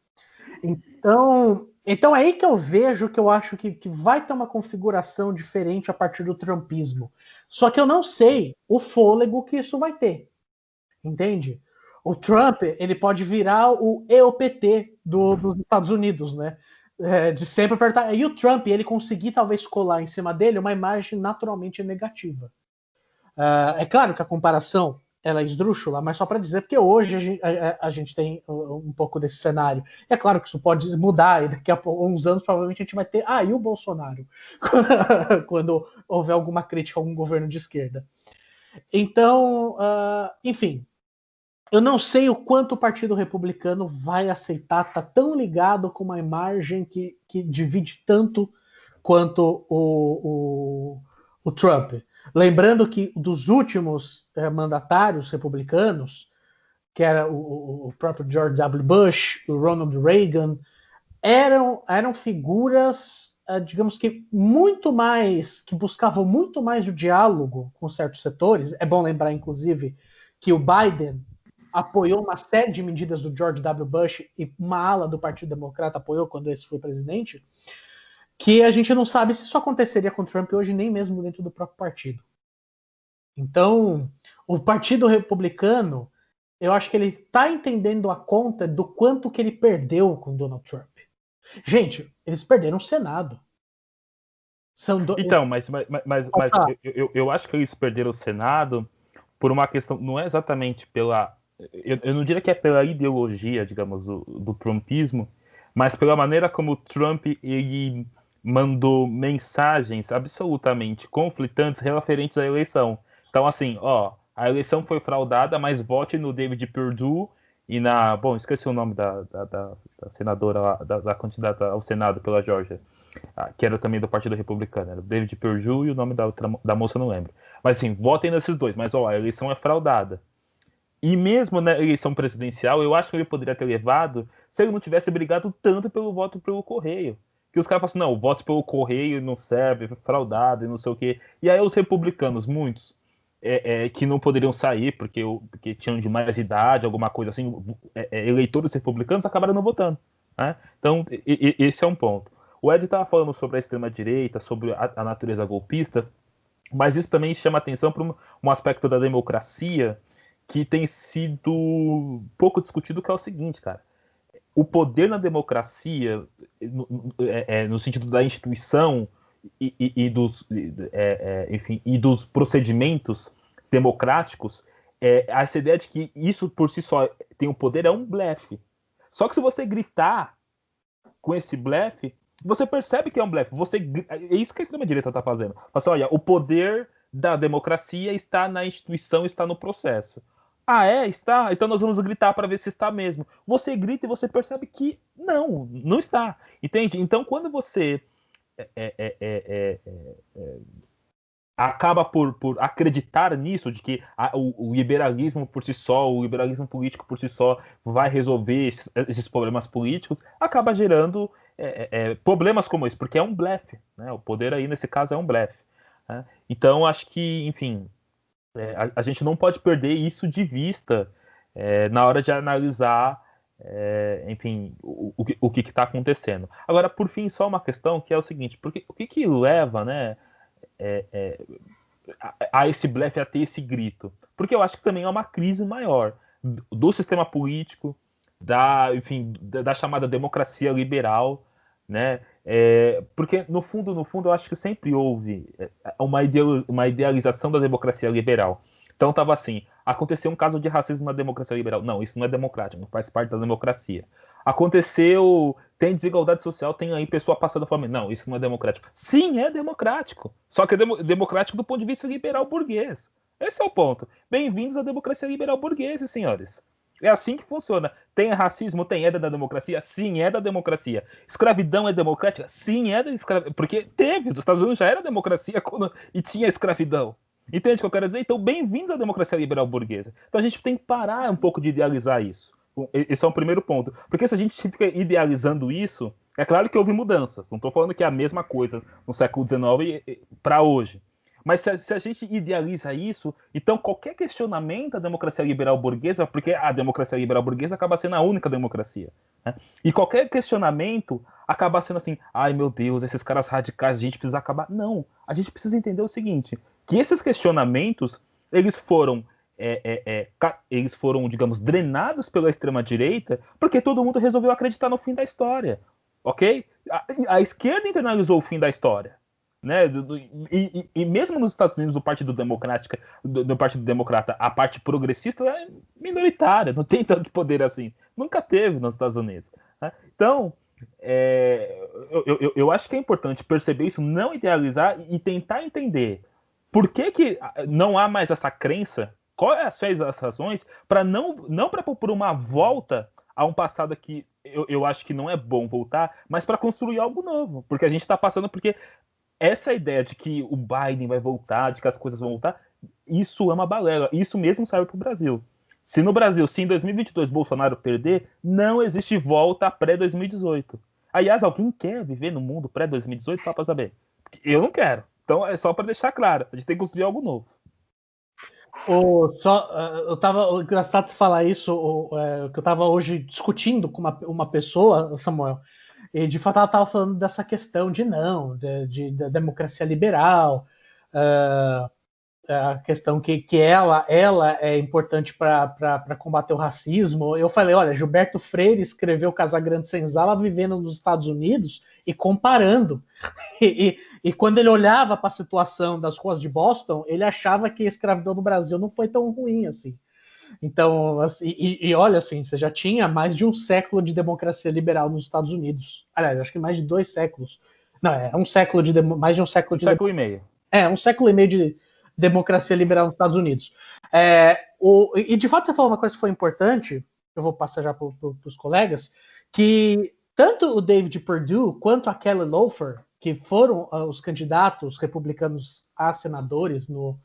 Então é aí que eu vejo que eu acho que vai ter uma configuração diferente a partir do trumpismo. Só que eu não sei o fôlego que isso vai ter. Entende? O Trump, ele pode virar o EOPT dos Estados Unidos, né? De sempre apertar. E o Trump, ele conseguir talvez colar em cima dele uma imagem naturalmente negativa. É claro que a comparação ela é esdrúxula, mas só para dizer, porque hoje a gente tem um pouco desse cenário. É claro que isso pode mudar, e daqui a uns anos provavelmente a gente vai ter, e o Bolsonaro? Quando houver alguma crítica a algum governo de esquerda. Então, enfim, eu não sei o quanto o Partido Republicano vai aceitar, tá tão ligado com uma imagem que divide tanto quanto o Trump. Lembrando que dos últimos mandatários republicanos, que era o próprio George W. Bush, o Ronald Reagan, eram figuras, digamos que que buscavam muito mais o diálogo com certos setores. É bom lembrar, inclusive, que o Biden apoiou uma série de medidas do George W. Bush e uma ala do Partido Democrata apoiou quando esse foi presidente, que a gente não sabe se isso aconteceria com o Trump hoje, nem mesmo dentro do próprio partido. Então, o Partido Republicano, eu acho que ele está entendendo a conta do quanto que ele perdeu com Donald Trump. Gente, eles perderam o Senado. Então, mas eu acho que eles perderam o Senado por uma questão, não é exatamente pela... Eu não diria que é pela ideologia, digamos, do trumpismo, mas pela maneira como o Trump ele mandou mensagens absolutamente conflitantes referentes à eleição. Então, assim, a eleição foi fraudada, mas vote no David Perdue e na... Bom, esqueci o nome da senadora lá, da candidata ao Senado pela Geórgia, que era também do Partido Republicano. Era David Perdue e o nome da moça eu não lembro. Mas, assim, votem nesses dois. Mas, a eleição é fraudada. E mesmo na eleição presidencial, eu acho que ele poderia ter levado se ele não tivesse brigado tanto pelo voto pelo correio. Que os caras falam assim, não, o voto pelo correio não serve, é fraudado e não sei o quê. E aí os republicanos, muitos, que não poderiam sair porque tinham de mais idade, alguma coisa assim, eleitores republicanos acabaram não votando. Né? Então, esse é um ponto. O Ed estava falando sobre a extrema-direita, sobre a natureza golpista, mas isso também chama atenção para um aspecto da democracia que tem sido pouco discutido, que é o seguinte, cara. O poder na democracia, no sentido da instituição e dos procedimentos democráticos, essa ideia de que isso por si só tem o poder é um blefe. Só que se você gritar com esse blefe, você percebe que é um blefe. É isso que a extrema-direita está fazendo. Mas, olha, o poder da democracia está na instituição, está no processo. Está? Então nós vamos gritar para ver se está mesmo. Você grita e você percebe que não está. Entende? Então quando você acaba por acreditar nisso, de que o liberalismo por si só, o liberalismo político por si só vai resolver esses problemas políticos, acaba gerando problemas como esse, porque é um blefe. Né? O poder aí, nesse caso, é um blefe. Né? Então, acho que, enfim... a gente não pode perder isso de vista na hora de analisar, enfim, o que está acontecendo. Agora, por fim, só uma questão que é o seguinte, o que leva, né, a esse blefe, a ter esse grito? Porque eu acho que também é uma crise maior do sistema político, da chamada democracia liberal, né? Porque no fundo eu acho que sempre houve uma idealização da democracia liberal. Então estava assim, aconteceu um caso de racismo na democracia liberal. Não, isso não é democrático, não faz parte da democracia. Tem desigualdade social, tem aí pessoa passando fome. Não, isso não é democrático. Sim, é democrático. Só que é democrático do ponto de vista liberal burguês. Esse é o ponto. Bem-vindos à democracia liberal burguesa, senhores. É assim que funciona. Tem racismo? Tem. É da democracia? Sim, é da democracia. Escravidão é democrática? Sim, é da escravidão. Porque teve. Os Estados Unidos já era democracia e tinha escravidão. Entende o que eu quero dizer? Então, bem-vindos à democracia liberal burguesa. Então, a gente tem que parar um pouco de idealizar isso. Esse é o primeiro ponto. Porque se a gente fica idealizando isso, é claro que houve mudanças. Não estou falando que é a mesma coisa no século XIX para hoje. Mas se a gente idealiza isso, então qualquer questionamento da democracia liberal burguesa, porque a democracia liberal burguesa acaba sendo a única democracia, né? E qualquer questionamento acaba sendo assim, ai meu Deus, esses caras radicais, a gente precisa acabar. Não, a gente precisa entender o seguinte, que esses questionamentos, eles foram, digamos, drenados pela extrema-direita, porque todo mundo resolveu acreditar no fim da história, ok? A esquerda internalizou o fim da história. né? E mesmo nos Estados Unidos, do Partido Democrático, do Partido Democrata, a parte progressista é minoritária, não tem tanto poder assim. Nunca teve nos Estados Unidos. Né? Então, eu acho que é importante perceber isso, não idealizar e tentar entender por que não há mais essa crença, quais são as razões, para não para propor uma volta a um passado que eu acho que não é bom voltar, mas para construir algo novo. Porque a gente está passando, porque essa ideia de que o Biden vai voltar, de que as coisas vão voltar, isso é uma balela. Isso mesmo serve para o Brasil. Se no Brasil, se em 2022 Bolsonaro perder, não existe volta pré-2018. Aliás, alguém quer viver no mundo pré-2018? Só para saber. Eu não quero. Então é só para deixar claro. A gente tem que construir algo novo. Eu tava engraçado você falar isso, que eu tava hoje discutindo com uma pessoa, Samuel, e de fato ela tava falando dessa questão da democracia liberal, a questão que ela é importante para combater o racismo. Eu falei, olha, Gilberto Freire escreveu Casagrande Senzala vivendo nos Estados Unidos e comparando. E quando ele olhava para a situação das ruas de Boston, ele achava que a escravidão no Brasil não foi tão ruim assim. Então, assim, olha, assim, você já tinha mais de um século de democracia liberal nos Estados Unidos. Aliás, acho que mais de 2 séculos. Não, mais de um século de... Um século e meio. Um século e meio de democracia liberal nos Estados Unidos. E de fato você falou uma coisa que foi importante, eu vou passar já para os colegas, que tanto o David Perdue quanto a Kelly Loeffler, que foram os candidatos republicanos a senadores no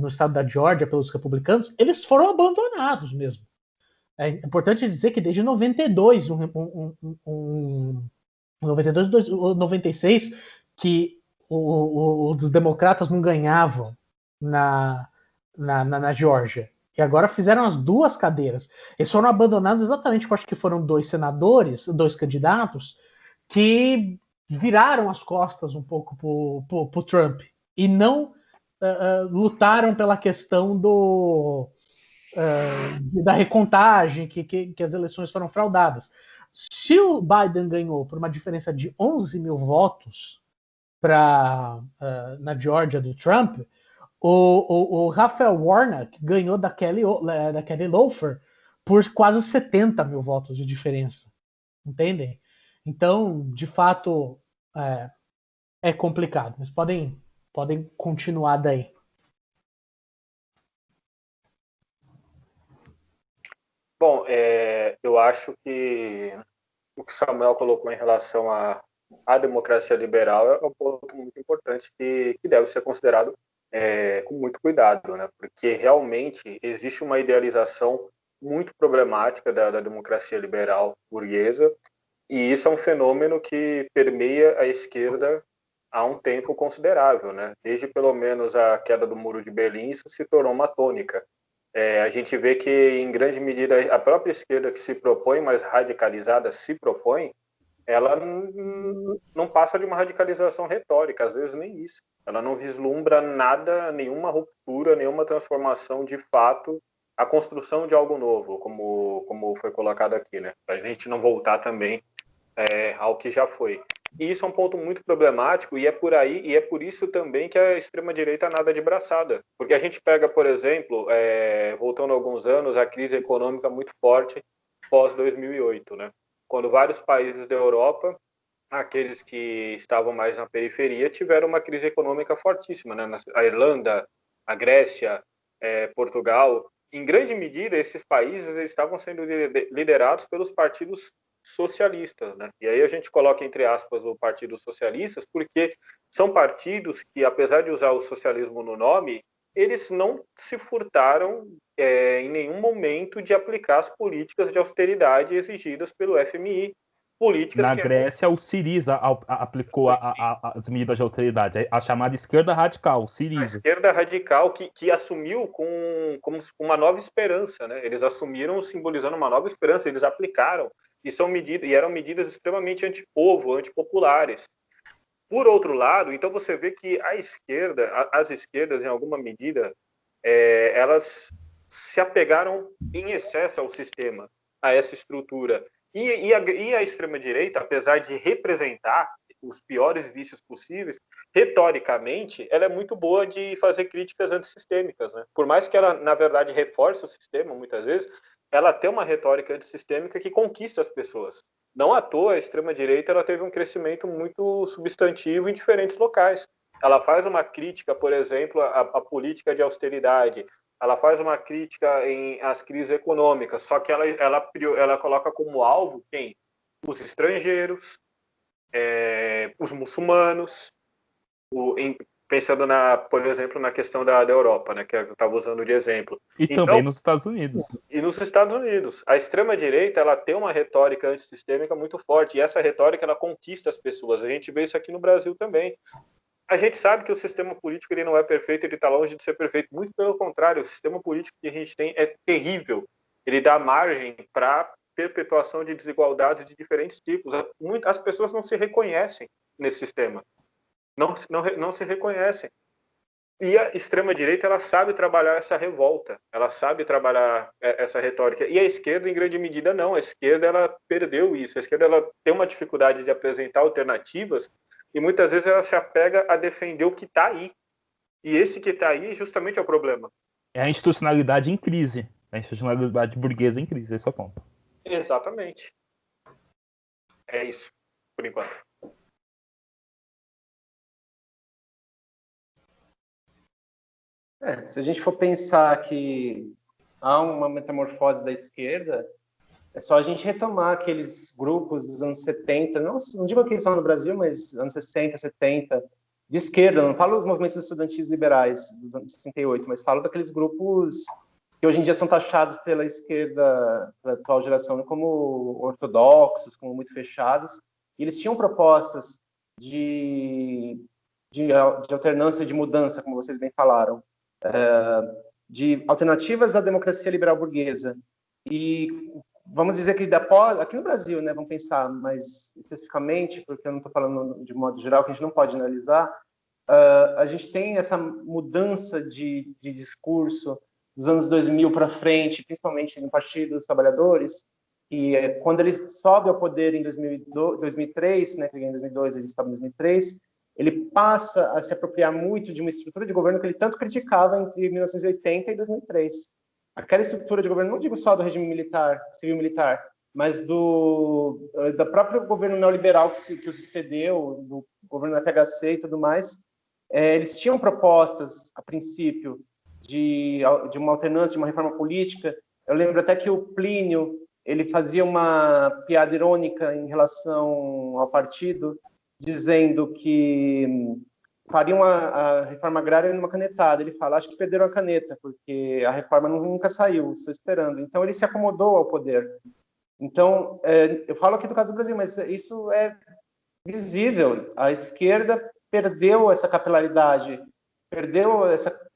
estado da Geórgia pelos republicanos, eles foram abandonados mesmo. É importante dizer que desde 92, 92, 96, que os democratas não ganhavam na Geórgia. E agora fizeram as 2 cadeiras. Eles foram abandonados exatamente, eu acho que foram 2 senadores, 2 candidatos, que viraram as costas um pouco pro Trump e não lutaram pela questão da recontagem, que as eleições foram fraudadas. Se o Biden ganhou por uma diferença de 11 mil votos na Geórgia do Trump, o Raphael Warnock ganhou da Kelly Loeffler por quase 70 mil votos de diferença. Entendem? Então, de fato, é complicado. Mas podem continuar daí. Bom, eu acho que o que Samuel colocou em relação à democracia liberal é um ponto muito importante que deve ser considerado com muito cuidado, né? Porque realmente existe uma idealização muito problemática da democracia liberal burguesa, e isso é um fenômeno que permeia a esquerda há um tempo considerável, né? Desde pelo menos a queda do Muro de Berlim, isso se tornou uma tônica. A gente vê que, em grande medida, a própria esquerda que se propõe, mais radicalizada, se propõe, ela não passa de uma radicalização retórica, às vezes nem isso. Ela não vislumbra nada, nenhuma ruptura, nenhuma transformação de fato, a construção de algo novo, como foi colocado aqui, né? Para a gente não voltar também ao que já foi. E isso é um ponto muito problemático, e é por isso também que a extrema-direita nada de braçada. Porque a gente pega, por exemplo, voltando a alguns anos, a crise econômica muito forte pós-2008, né? Quando vários países da Europa, aqueles que estavam mais na periferia, tiveram uma crise econômica fortíssima, né? A Irlanda, a Grécia, Portugal. Em grande medida, esses países estavam sendo liderados pelos partidos socialistas, né? E aí a gente coloca entre aspas o Partido Socialistas, porque são partidos que, apesar de usar o socialismo no nome, eles não se furtaram em nenhum momento de aplicar as políticas de austeridade exigidas pelo FMI. Na Grécia, o Syriza aplicou as medidas de austeridade, a chamada esquerda radical, o Syriza. A esquerda radical que assumiu como uma nova esperança, né? Eles assumiram simbolizando uma nova esperança, eles aplicaram, e eram medidas extremamente antipovo, antipopulares. Por outro lado, então você vê que as esquerdas, em alguma medida, elas se apegaram em excesso ao sistema, a essa estrutura. E a extrema-direita, apesar de representar os piores vícios possíveis, retoricamente, ela é muito boa de fazer críticas antissistêmicas, né? Por mais que ela, na verdade, reforce o sistema, muitas vezes, ela tem uma retórica antissistêmica que conquista as pessoas. Não à toa, a extrema-direita ela teve um crescimento muito substantivo em diferentes locais. Ela faz uma crítica, por exemplo, à política de austeridade, ela faz uma crítica às crises econômicas, só que ela coloca como alvo quem? Os estrangeiros, os muçulmanos, pensando, por exemplo, na questão da Europa, né, que eu estava usando de exemplo. E então, também nos Estados Unidos. E nos Estados Unidos. A extrema-direita ela tem uma retórica antissistêmica muito forte, e essa retórica ela conquista as pessoas. A gente vê isso aqui no Brasil também. A gente sabe que o sistema político ele não é perfeito, ele está longe de ser perfeito. Muito pelo contrário, o sistema político que a gente tem é terrível. Ele dá margem para perpetuação de desigualdades de diferentes tipos. As pessoas não se reconhecem nesse sistema. Não se reconhecem. E a extrema-direita ela sabe trabalhar essa revolta, ela sabe trabalhar essa retórica. E a esquerda, em grande medida, não. A esquerda ela perdeu isso. A esquerda ela tem uma dificuldade de apresentar alternativas e muitas vezes ela se apega a defender o que está aí. E esse que está aí justamente é o problema. É a institucionalidade em crise. A institucionalidade burguesa em crise, esse é o ponto. Exatamente. É isso, por enquanto. Se a gente for pensar que há uma metamorfose da esquerda, é só a gente retomar aqueles grupos dos anos 70, não digo aqui só no Brasil, mas anos 60, 70, de esquerda, não falo dos movimentos estudantis liberais dos anos 68, mas falo daqueles grupos que hoje em dia são taxados pela esquerda da atual geração como ortodoxos, como muito fechados, e eles tinham propostas de alternância, de mudança, como vocês bem falaram, de alternativas à democracia liberal burguesa. E vamos dizer que aqui no Brasil, né, vamos pensar mais especificamente, porque eu não estou falando de modo geral, que a gente não pode analisar, a gente tem essa mudança de discurso dos anos 2000 para frente, principalmente no Partido dos Trabalhadores, e quando ele sobe ao poder em 2003, né, que ele ganhou em 2002, ele estava em 2003, ele passa a se apropriar muito de uma estrutura de governo que ele tanto criticava entre 1980 e 2003. Aquela estrutura de governo, não digo só do regime militar, civil-militar, mas do próprio governo neoliberal que o sucedeu, do governo da FHC e tudo mais, eles tinham propostas, a princípio, de uma alternância, de uma reforma política. Eu lembro até que o Plínio ele fazia uma piada irônica em relação ao partido, dizendo que fariam a reforma agrária numa canetada. Ele fala, acho que perderam a caneta, porque a reforma nunca saiu, estou esperando. Então, ele se acomodou ao poder. Então, eu falo aqui do caso do Brasil, mas isso é visível. A esquerda perdeu essa capilaridade, perdeu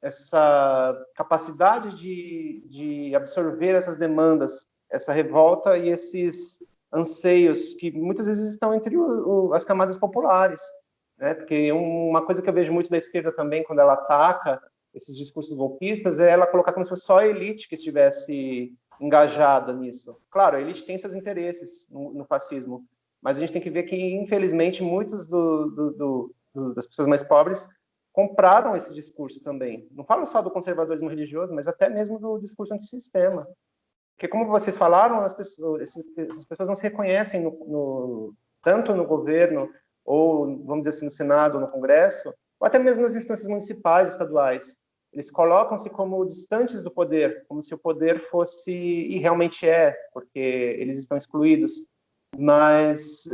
essa capacidade de absorver essas demandas, essa revolta e esses anseios que muitas vezes estão entre as camadas populares, né? Porque uma coisa que eu vejo muito da esquerda também, quando ela ataca esses discursos golpistas, é ela colocar como se fosse só a elite que estivesse engajada nisso. Claro, a elite tem seus interesses no fascismo, mas a gente tem que ver que, infelizmente, muitos das pessoas mais pobres compraram esse discurso também. Não falo só do conservadorismo religioso, mas até mesmo do discurso antissistema. Porque, como vocês falaram, essas pessoas não se reconhecem tanto no governo, ou, vamos dizer assim, no Senado, ou no Congresso, ou até mesmo nas instâncias municipais, estaduais. Eles colocam-se como distantes do poder, como se o poder fosse, e realmente é, porque eles estão excluídos. Mas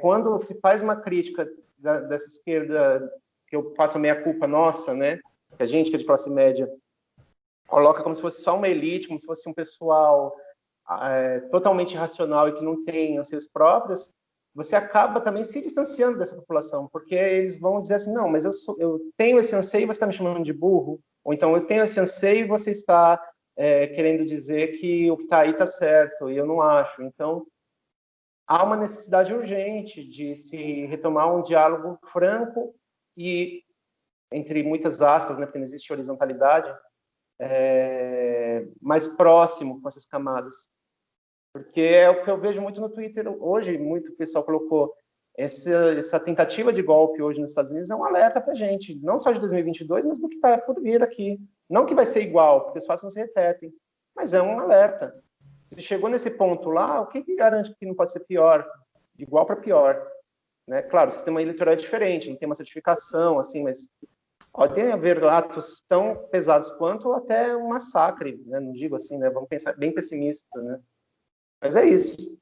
quando se faz uma crítica dessa esquerda, que eu faço a meia-culpa nossa, né, que a gente que é de classe média, coloca como se fosse só uma elite, como se fosse um pessoal totalmente irracional e que não tem anseios próprios, você acaba também se distanciando dessa população, porque eles vão dizer assim, não, mas eu tenho esse anseio e você está me chamando de burro, ou então eu tenho esse anseio e você está querendo dizer que o que está aí está certo, e eu não acho. Então, há uma necessidade urgente de se retomar um diálogo franco e, entre muitas aspas, né, porque não existe horizontalidade, mais próximo com essas camadas. Porque é o que eu vejo muito no Twitter hoje, muito pessoal colocou, essa tentativa de golpe hoje nos Estados Unidos é um alerta para a gente, não só de 2022, mas do que está por vir aqui. Não que vai ser igual, porque os fatos não se repetem, mas é um alerta. Se chegou nesse ponto lá, o que garante que não pode ser pior? De igual para pior. Né? Claro, o sistema eleitoral é diferente, não tem uma certificação, assim, mas podem haver atos tão pesados quanto ou até um massacre, né? Não digo assim, né? Vamos pensar bem pessimista, né? Mas é isso.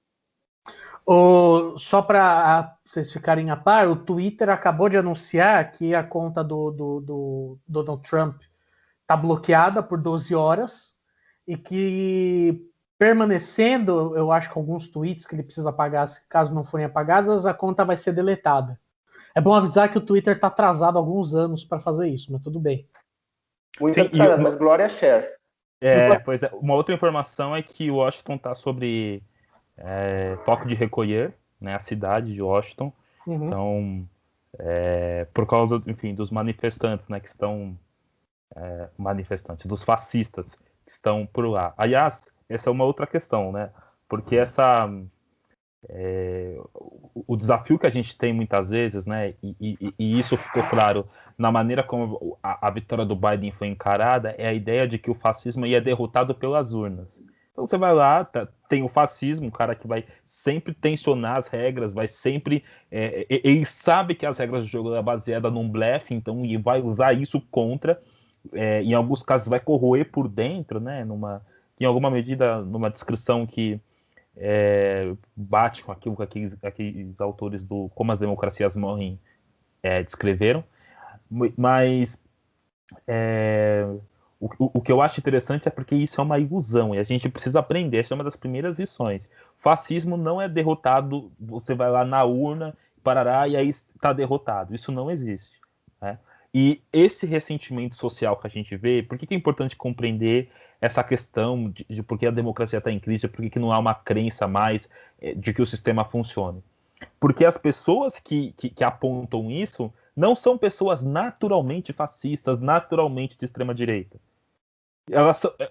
Só para vocês ficarem a par, o Twitter acabou de anunciar que a conta do Donald Trump está bloqueada por 12 horas e que, permanecendo, eu acho que alguns tweets que ele precisa apagar, caso não forem apagados, a conta vai ser deletada. É bom avisar que o Twitter está atrasado há alguns anos para fazer isso, mas tudo bem. Muito atrasado, mas glória a share. Pois é, uma outra informação é que Washington está sobre toque de recolher, né, a cidade de Washington. Uhum. Então, por causa, enfim, dos manifestantes, né, que estão manifestantes, dos fascistas que estão por lá. Aliás, essa é uma outra questão, né? Porque o desafio que a gente tem muitas vezes, né? E isso ficou claro na maneira como a vitória do Biden foi encarada, é a ideia de que o fascismo ia derrotado pelas urnas. Então você vai lá, tem o fascismo, um cara que vai sempre tensionar as regras, vai sempre. Ele sabe que as regras do jogo é baseada num blefe, então ele vai usar isso contra. Em alguns casos vai corroer por dentro, né? Em alguma medida, numa descrição que bate com aquilo que aqueles autores do Como as Democracias Morrem descreveram. Mas o que eu acho interessante é porque isso é uma ilusão e a gente precisa aprender. Essa é uma das primeiras lições. Fascismo não é derrotado, você vai lá na urna, parará, e aí está derrotado. Isso não existe. Né? E esse ressentimento social que a gente vê, por que é importante compreender essa questão de por que a democracia está em crise, por que não há uma crença mais de que o sistema funcione? Porque as pessoas que apontam isso não são pessoas naturalmente fascistas, naturalmente de extrema-direita.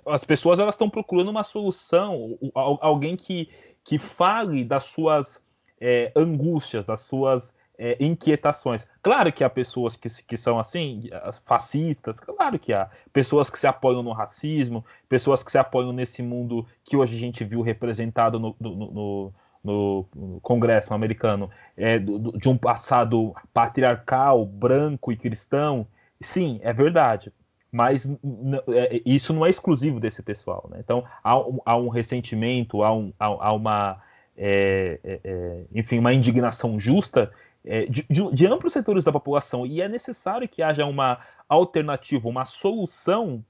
As pessoas estão procurando uma solução, alguém que fale das suas angústias, das suas inquietações. Claro que há pessoas que são assim, fascistas, claro que há. Pessoas que se apoiam no racismo, pessoas que se apoiam nesse mundo que hoje a gente viu representado no Congresso americano, de um passado patriarcal, branco e cristão. Sim, é verdade. Mas isso não é exclusivo desse pessoal. Né? Então, há um ressentimento, há uma, enfim, uma indignação justa de amplos setores da população. E é necessário que haja uma alternativa, uma solução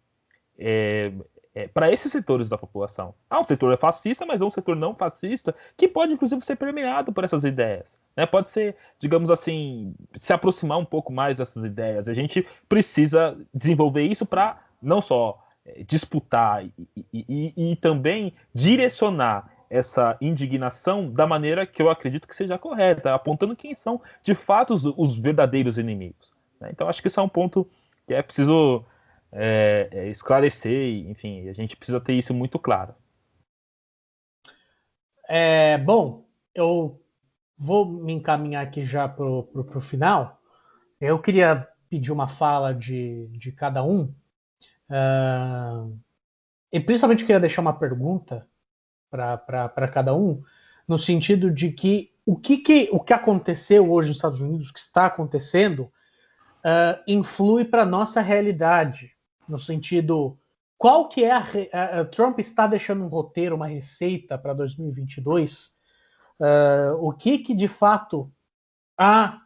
para esses setores da população. Um setor é fascista, mas é um setor não fascista que pode, inclusive, ser permeado por essas ideias. Né? Pode ser, digamos assim, se aproximar um pouco mais dessas ideias. A gente precisa desenvolver isso para não só disputar e também direcionar essa indignação da maneira que eu acredito que seja correta, apontando quem são, de fato, os verdadeiros inimigos. Né? Então, acho que isso é um ponto que é preciso esclarecer, enfim, a gente precisa ter isso muito claro. Bom, eu vou me encaminhar aqui já para o final. Eu queria pedir uma fala de cada um, e principalmente queria deixar uma pergunta para cada um, no sentido de que o que aconteceu hoje nos Estados Unidos, o que está acontecendo, influi para a nossa realidade, no sentido, qual que é Trump está deixando um roteiro, uma receita para 2022, o que de fato há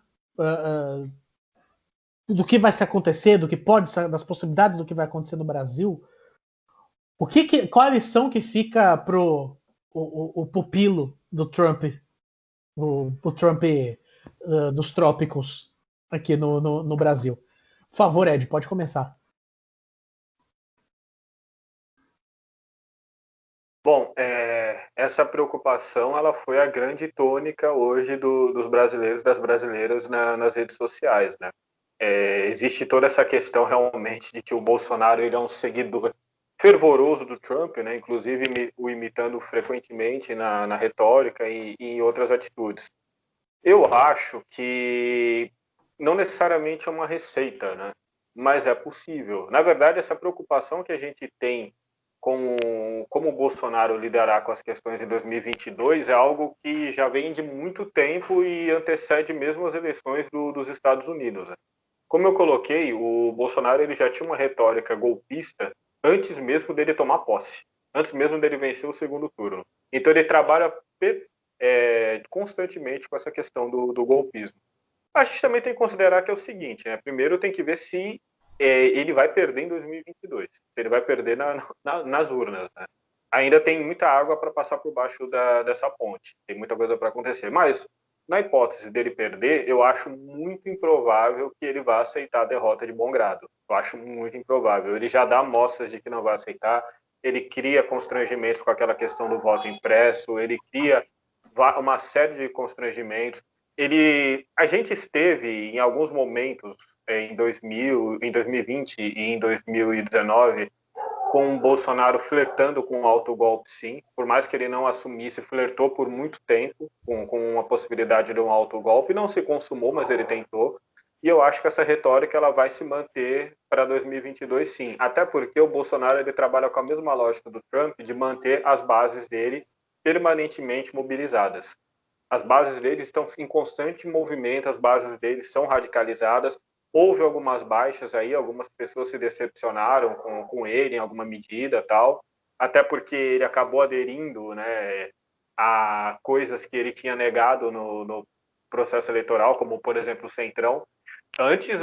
do que vai se acontecer, do que pode ser, das possibilidades do que vai acontecer no Brasil, qual a lição que fica pro o pupilo do Trump, o Trump dos trópicos aqui no Brasil? Por favor, Ed, pode começar. Bom, essa preocupação ela foi a grande tônica hoje dos brasileiros e das brasileiras nas redes sociais, né? Existe toda essa questão realmente de que o Bolsonaro ele é um seguidor fervoroso do Trump, né? Inclusive o imitando frequentemente na retórica e em outras atitudes. Eu acho que não necessariamente é uma receita, né? Mas é possível. Na verdade, essa preocupação que a gente tem com como o Bolsonaro lidará com as questões em 2022 é algo que já vem de muito tempo e antecede mesmo as eleições dos Estados Unidos, né? Como eu coloquei, o Bolsonaro ele já tinha uma retórica golpista antes mesmo dele tomar posse, antes mesmo dele vencer o segundo turno. Então ele trabalha constantemente com essa questão do golpismo. A gente também tem que considerar que é o seguinte, né? Primeiro tem que ver se ele vai perder em 2022, se ele vai perder nas urnas, né? Ainda tem muita água para passar por baixo dessa ponte, tem muita coisa para acontecer, mas na hipótese dele perder, eu acho muito improvável que ele vá aceitar a derrota de bom grado. Eu acho muito improvável. Ele já dá mostras de que não vai aceitar, ele cria constrangimentos com aquela questão do voto impresso, ele cria uma série de constrangimentos. A gente esteve em alguns momentos em 2020 e em 2019 com o Bolsonaro flertando com o autogolpe, sim, por mais que ele não assumisse, flertou por muito tempo com a possibilidade de um autogolpe, não se consumou, mas ele tentou, e eu acho que essa retórica ela vai se manter para 2022, sim, até porque o Bolsonaro ele trabalha com a mesma lógica do Trump de manter as bases dele permanentemente mobilizadas. As bases dele estão em constante movimento, as bases dele são radicalizadas. Houve algumas baixas aí, algumas pessoas se decepcionaram com ele em alguma medida, tal, até porque ele acabou aderindo, né, a coisas que ele tinha negado no processo eleitoral, como, por exemplo, o Centrão. Antes,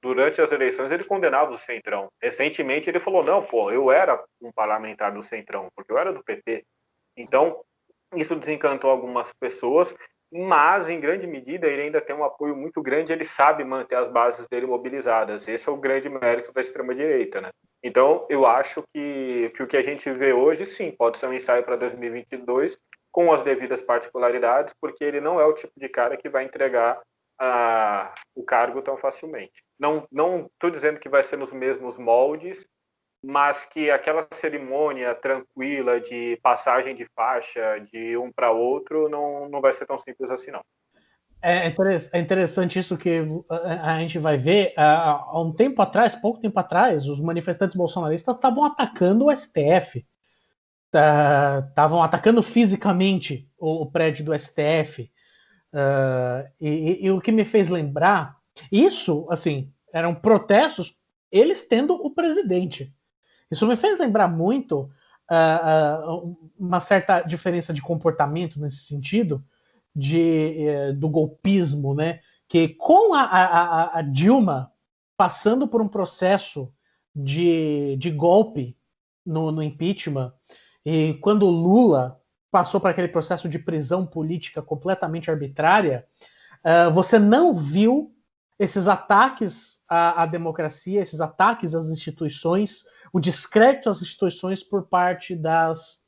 durante as eleições, ele condenava o Centrão. Recentemente, ele falou, não, pô, eu era um parlamentar do Centrão, porque eu era do PT. Então, isso desencantou algumas pessoas, mas em grande medida ele ainda tem um apoio muito grande, ele sabe manter as bases dele mobilizadas. Esse é o grande mérito da extrema-direita, né? Então, eu acho que o que a gente vê hoje, sim, pode ser um ensaio para 2022, com as devidas particularidades, porque ele não é o tipo de cara que vai entregar o cargo tão facilmente. Não estou dizendo que vai ser nos mesmos moldes, mas que aquela cerimônia tranquila de passagem de faixa de um para outro não vai ser tão simples assim, não. É interessante isso que a gente vai ver. Há um tempo atrás, pouco tempo atrás, os manifestantes bolsonaristas estavam atacando o STF, estavam atacando fisicamente o prédio do STF. E o que me fez lembrar, isso, assim, eram protestos, eles tendo o presidente. Isso me fez lembrar muito uma certa diferença de comportamento nesse sentido, do golpismo, né? Que com a Dilma passando por um processo de golpe no impeachment, e quando o Lula passou por aquele processo de prisão política completamente arbitrária, você não viu esses ataques à democracia, esses ataques às instituições, o descrédito às instituições por parte das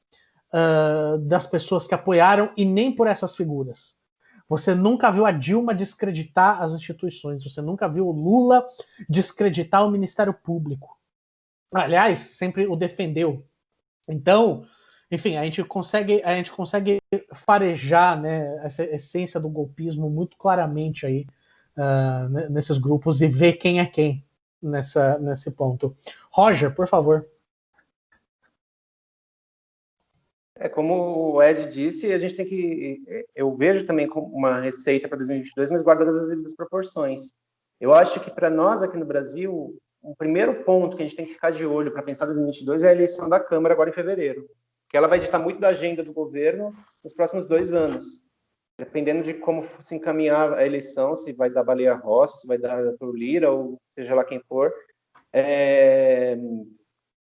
pessoas que apoiaram e nem por essas figuras. Você nunca viu a Dilma descreditar as instituições, você nunca viu o Lula descreditar o Ministério Público. Aliás, sempre o defendeu. Então, enfim, a gente consegue farejar, né, essa essência do golpismo muito claramente aí nesses grupos e ver quem é quem nesse ponto. Roger, por favor. Como o Ed disse, a gente tem que... Eu vejo também como uma receita para 2022, mas guardando as devidas proporções. Eu acho que para nós aqui no Brasil, o primeiro ponto que a gente tem que ficar de olho para pensar em 2022 é a eleição da Câmara agora em fevereiro, que ela vai ditar muito da agenda do governo nos próximos 2 anos. Dependendo de como se encaminhar a eleição, se vai dar Baleia Rossi, se vai dar para o Lira, ou seja lá quem for,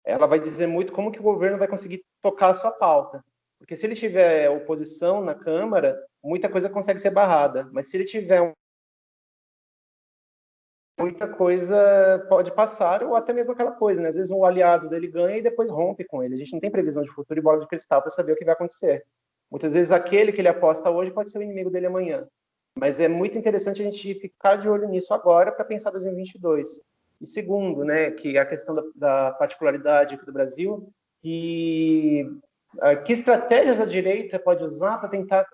ela vai dizer muito como que o governo vai conseguir tocar a sua pauta. Porque se ele tiver oposição na Câmara, muita coisa consegue ser barrada. Mas se ele tiver muita coisa pode passar, ou até mesmo aquela coisa, né? Às vezes um aliado dele ganha e depois rompe com ele. A gente não tem previsão de futuro e bola de cristal para saber o que vai acontecer. Muitas vezes aquele que ele aposta hoje pode ser o inimigo dele amanhã. Mas é muito interessante a gente ficar de olho nisso agora para pensar 2022. E segundo, né, que a questão da particularidade aqui do Brasil, que Que estratégias a direita pode usar para tentar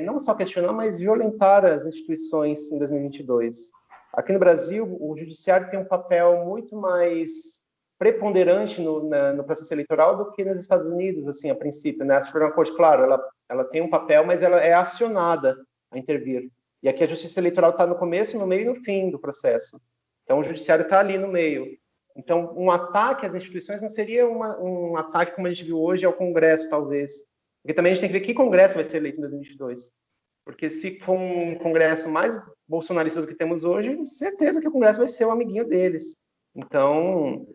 não só questionar, mas violentar as instituições em 2022? Aqui no Brasil, o judiciário tem um papel muito mais preponderante no processo eleitoral do que nos Estados Unidos, assim, a princípio, né? A Suprema Corte, claro, ela tem um papel, mas ela é acionada a intervir. E aqui a Justiça Eleitoral está no começo, no meio e no fim do processo. Então, o judiciário está ali no meio. Então, um ataque às instituições não seria um ataque, como a gente viu hoje, ao Congresso, talvez. Porque também a gente tem que ver que Congresso vai ser eleito em 2022. Porque se for um Congresso mais bolsonarista do que temos hoje, certeza que o Congresso vai ser o amiguinho deles. Então,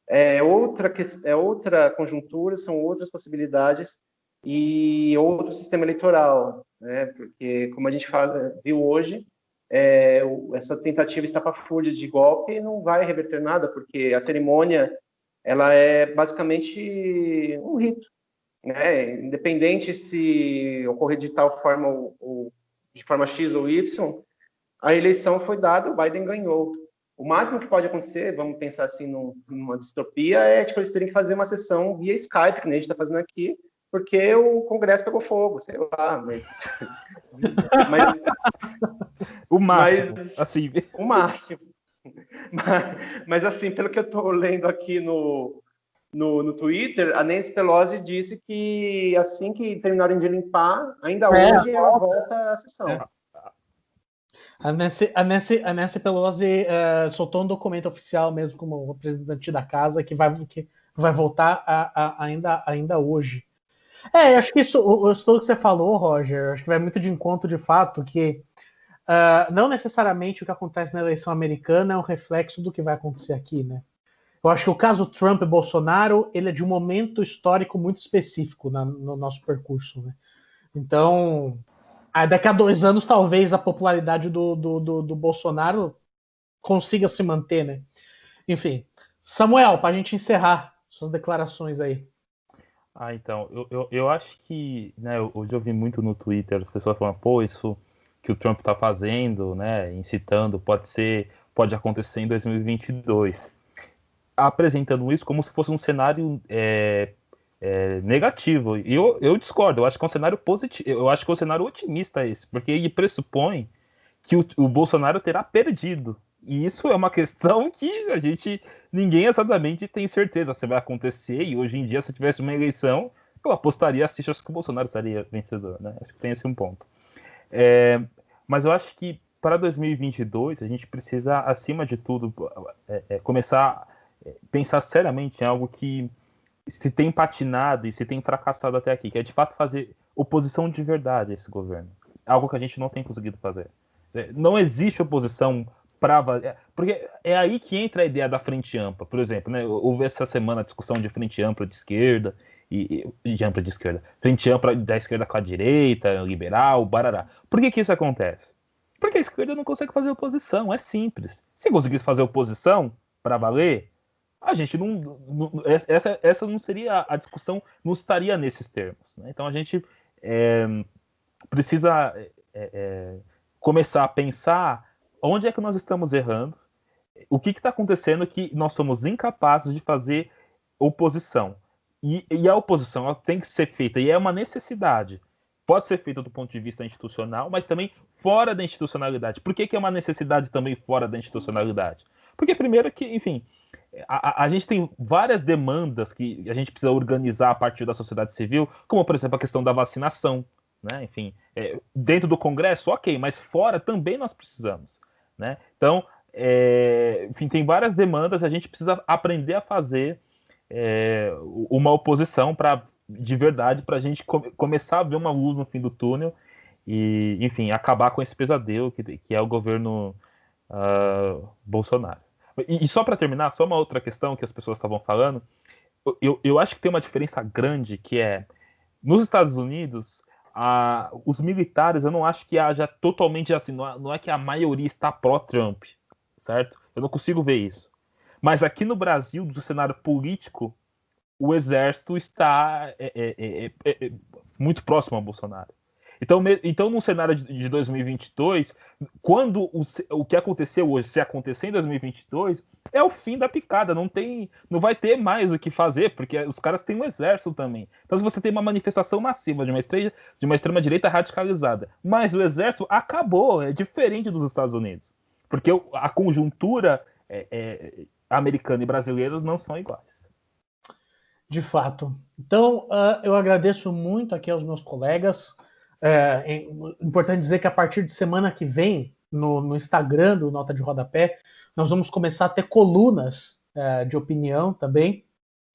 é outra conjuntura, são outras possibilidades e outro sistema eleitoral, né? Porque, como a gente viu hoje, essa tentativa estapafúrdia de golpe não vai reverter nada, porque a cerimônia ela é basicamente um rito, né? Independente se ocorrer de tal forma ou de forma X ou Y, a eleição foi dada, o Biden ganhou. O máximo que pode acontecer, vamos pensar assim numa distopia, tipo eles terem que fazer uma sessão via Skype, que nem a gente está fazendo aqui, porque o Congresso pegou fogo, sei lá, mas o máximo, assim. O máximo. Mas assim, pelo que eu estou lendo aqui no Twitter, a Nancy Pelosi disse que assim que terminarem de limpar, ainda hoje ela volta à sessão. A Nancy Pelosi soltou um documento oficial mesmo como representante da casa que vai voltar ainda hoje. Acho que isso tudo que você falou, Roger, acho que vai muito de encontro de fato que não necessariamente o que acontece na eleição americana é um reflexo do que vai acontecer aqui, né? Eu acho que o caso Trump e Bolsonaro, ele é de um momento histórico muito específico no nosso percurso, né? Então, daqui a 2 anos, talvez a popularidade do Bolsonaro consiga se manter, né? Enfim. Samuel, para a gente encerrar suas declarações aí. Então, eu acho que, né, hoje eu vi muito no Twitter as pessoas falando, pô, isso que o Trump está fazendo, né, incitando, pode acontecer em 2022. Apresentando isso como se fosse um cenário negativo. E eu discordo, eu acho que é um cenário positivo, eu acho que é um cenário otimista esse, porque ele pressupõe que o Bolsonaro terá perdido. E isso é uma questão que ninguém exatamente tem certeza se vai acontecer, e hoje em dia, se tivesse uma eleição, eu apostaria as fichas que o Bolsonaro estaria vencedor, né? Acho que tem esse um ponto. Mas eu acho que para 2022 a gente precisa, acima de tudo, começar a pensar seriamente em algo que se tem patinado e se tem fracassado até aqui, que é de fato fazer oposição de verdade a esse governo. Algo que a gente não tem conseguido fazer. Não existe oposição porque é aí que entra a ideia da frente ampla. Por exemplo, né, houve essa semana a discussão de frente ampla de esquerda e de ampla de esquerda. Frente ampla da esquerda com a direita, liberal, barará. Por que isso acontece? Porque a esquerda não consegue fazer oposição, é simples. Se conseguisse fazer oposição para valer, a gente essa não seria a discussão, não estaria nesses termos, né? Então a gente precisa começar a pensar onde é que nós estamos errando, o que está acontecendo que nós somos incapazes de fazer oposição. E a oposição ela tem que ser feita, e é uma necessidade. Pode ser feita do ponto de vista institucional, mas também fora da institucionalidade. Por que é uma necessidade também fora da institucionalidade? Porque, primeiro, que, enfim, a gente tem várias demandas que a gente precisa organizar a partir da sociedade civil, como, por exemplo, a questão da vacinação, né? Enfim, dentro do Congresso, ok, mas fora também nós precisamos, né? Então, enfim, tem várias demandas, a gente precisa aprender a fazer uma oposição de verdade para a gente começar a ver uma luz no fim do túnel e, enfim, acabar com esse pesadelo que é o governo Bolsonaro. E só para terminar, só uma outra questão que as pessoas estavam falando, eu acho que tem uma diferença grande, que é, nos Estados Unidos, os militares, eu não acho que haja totalmente assim, não é que a maioria está pró-Trump, certo? Eu não consigo ver isso. Mas aqui no Brasil, do cenário político, o exército está muito próximo ao Bolsonaro. Então no cenário de 2022, quando o que aconteceu hoje, se acontecer em 2022, é o fim da picada, não vai ter mais o que fazer, porque os caras têm um exército também. Então se você tem uma manifestação massiva de uma extrema-direita radicalizada, mas o exército acabou, é diferente dos Estados Unidos, porque a conjuntura americana e brasileira não são iguais. De fato. Então, eu agradeço muito aqui aos meus colegas. É importante dizer que a partir de semana que vem, no Instagram do Nota de Rodapé, nós vamos começar a ter colunas de opinião também,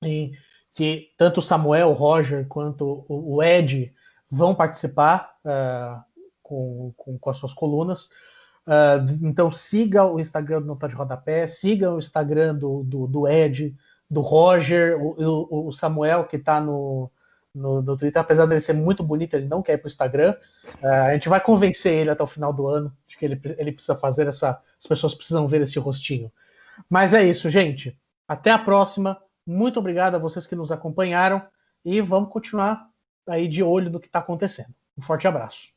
em que tanto o Samuel, o Roger, quanto o Ed vão participar com as suas colunas. Então siga o Instagram do Nota de Rodapé, siga o Instagram do Ed, do Roger, o Samuel, que está no Twitter, apesar dele ser muito bonito, ele não quer ir para o Instagram. A gente vai convencer ele até o final do ano de que ele precisa fazer as pessoas precisam ver esse rostinho. Mas é isso, gente. Até a próxima. Muito obrigado a vocês que nos acompanharam e vamos continuar aí de olho no que está acontecendo. Um forte abraço.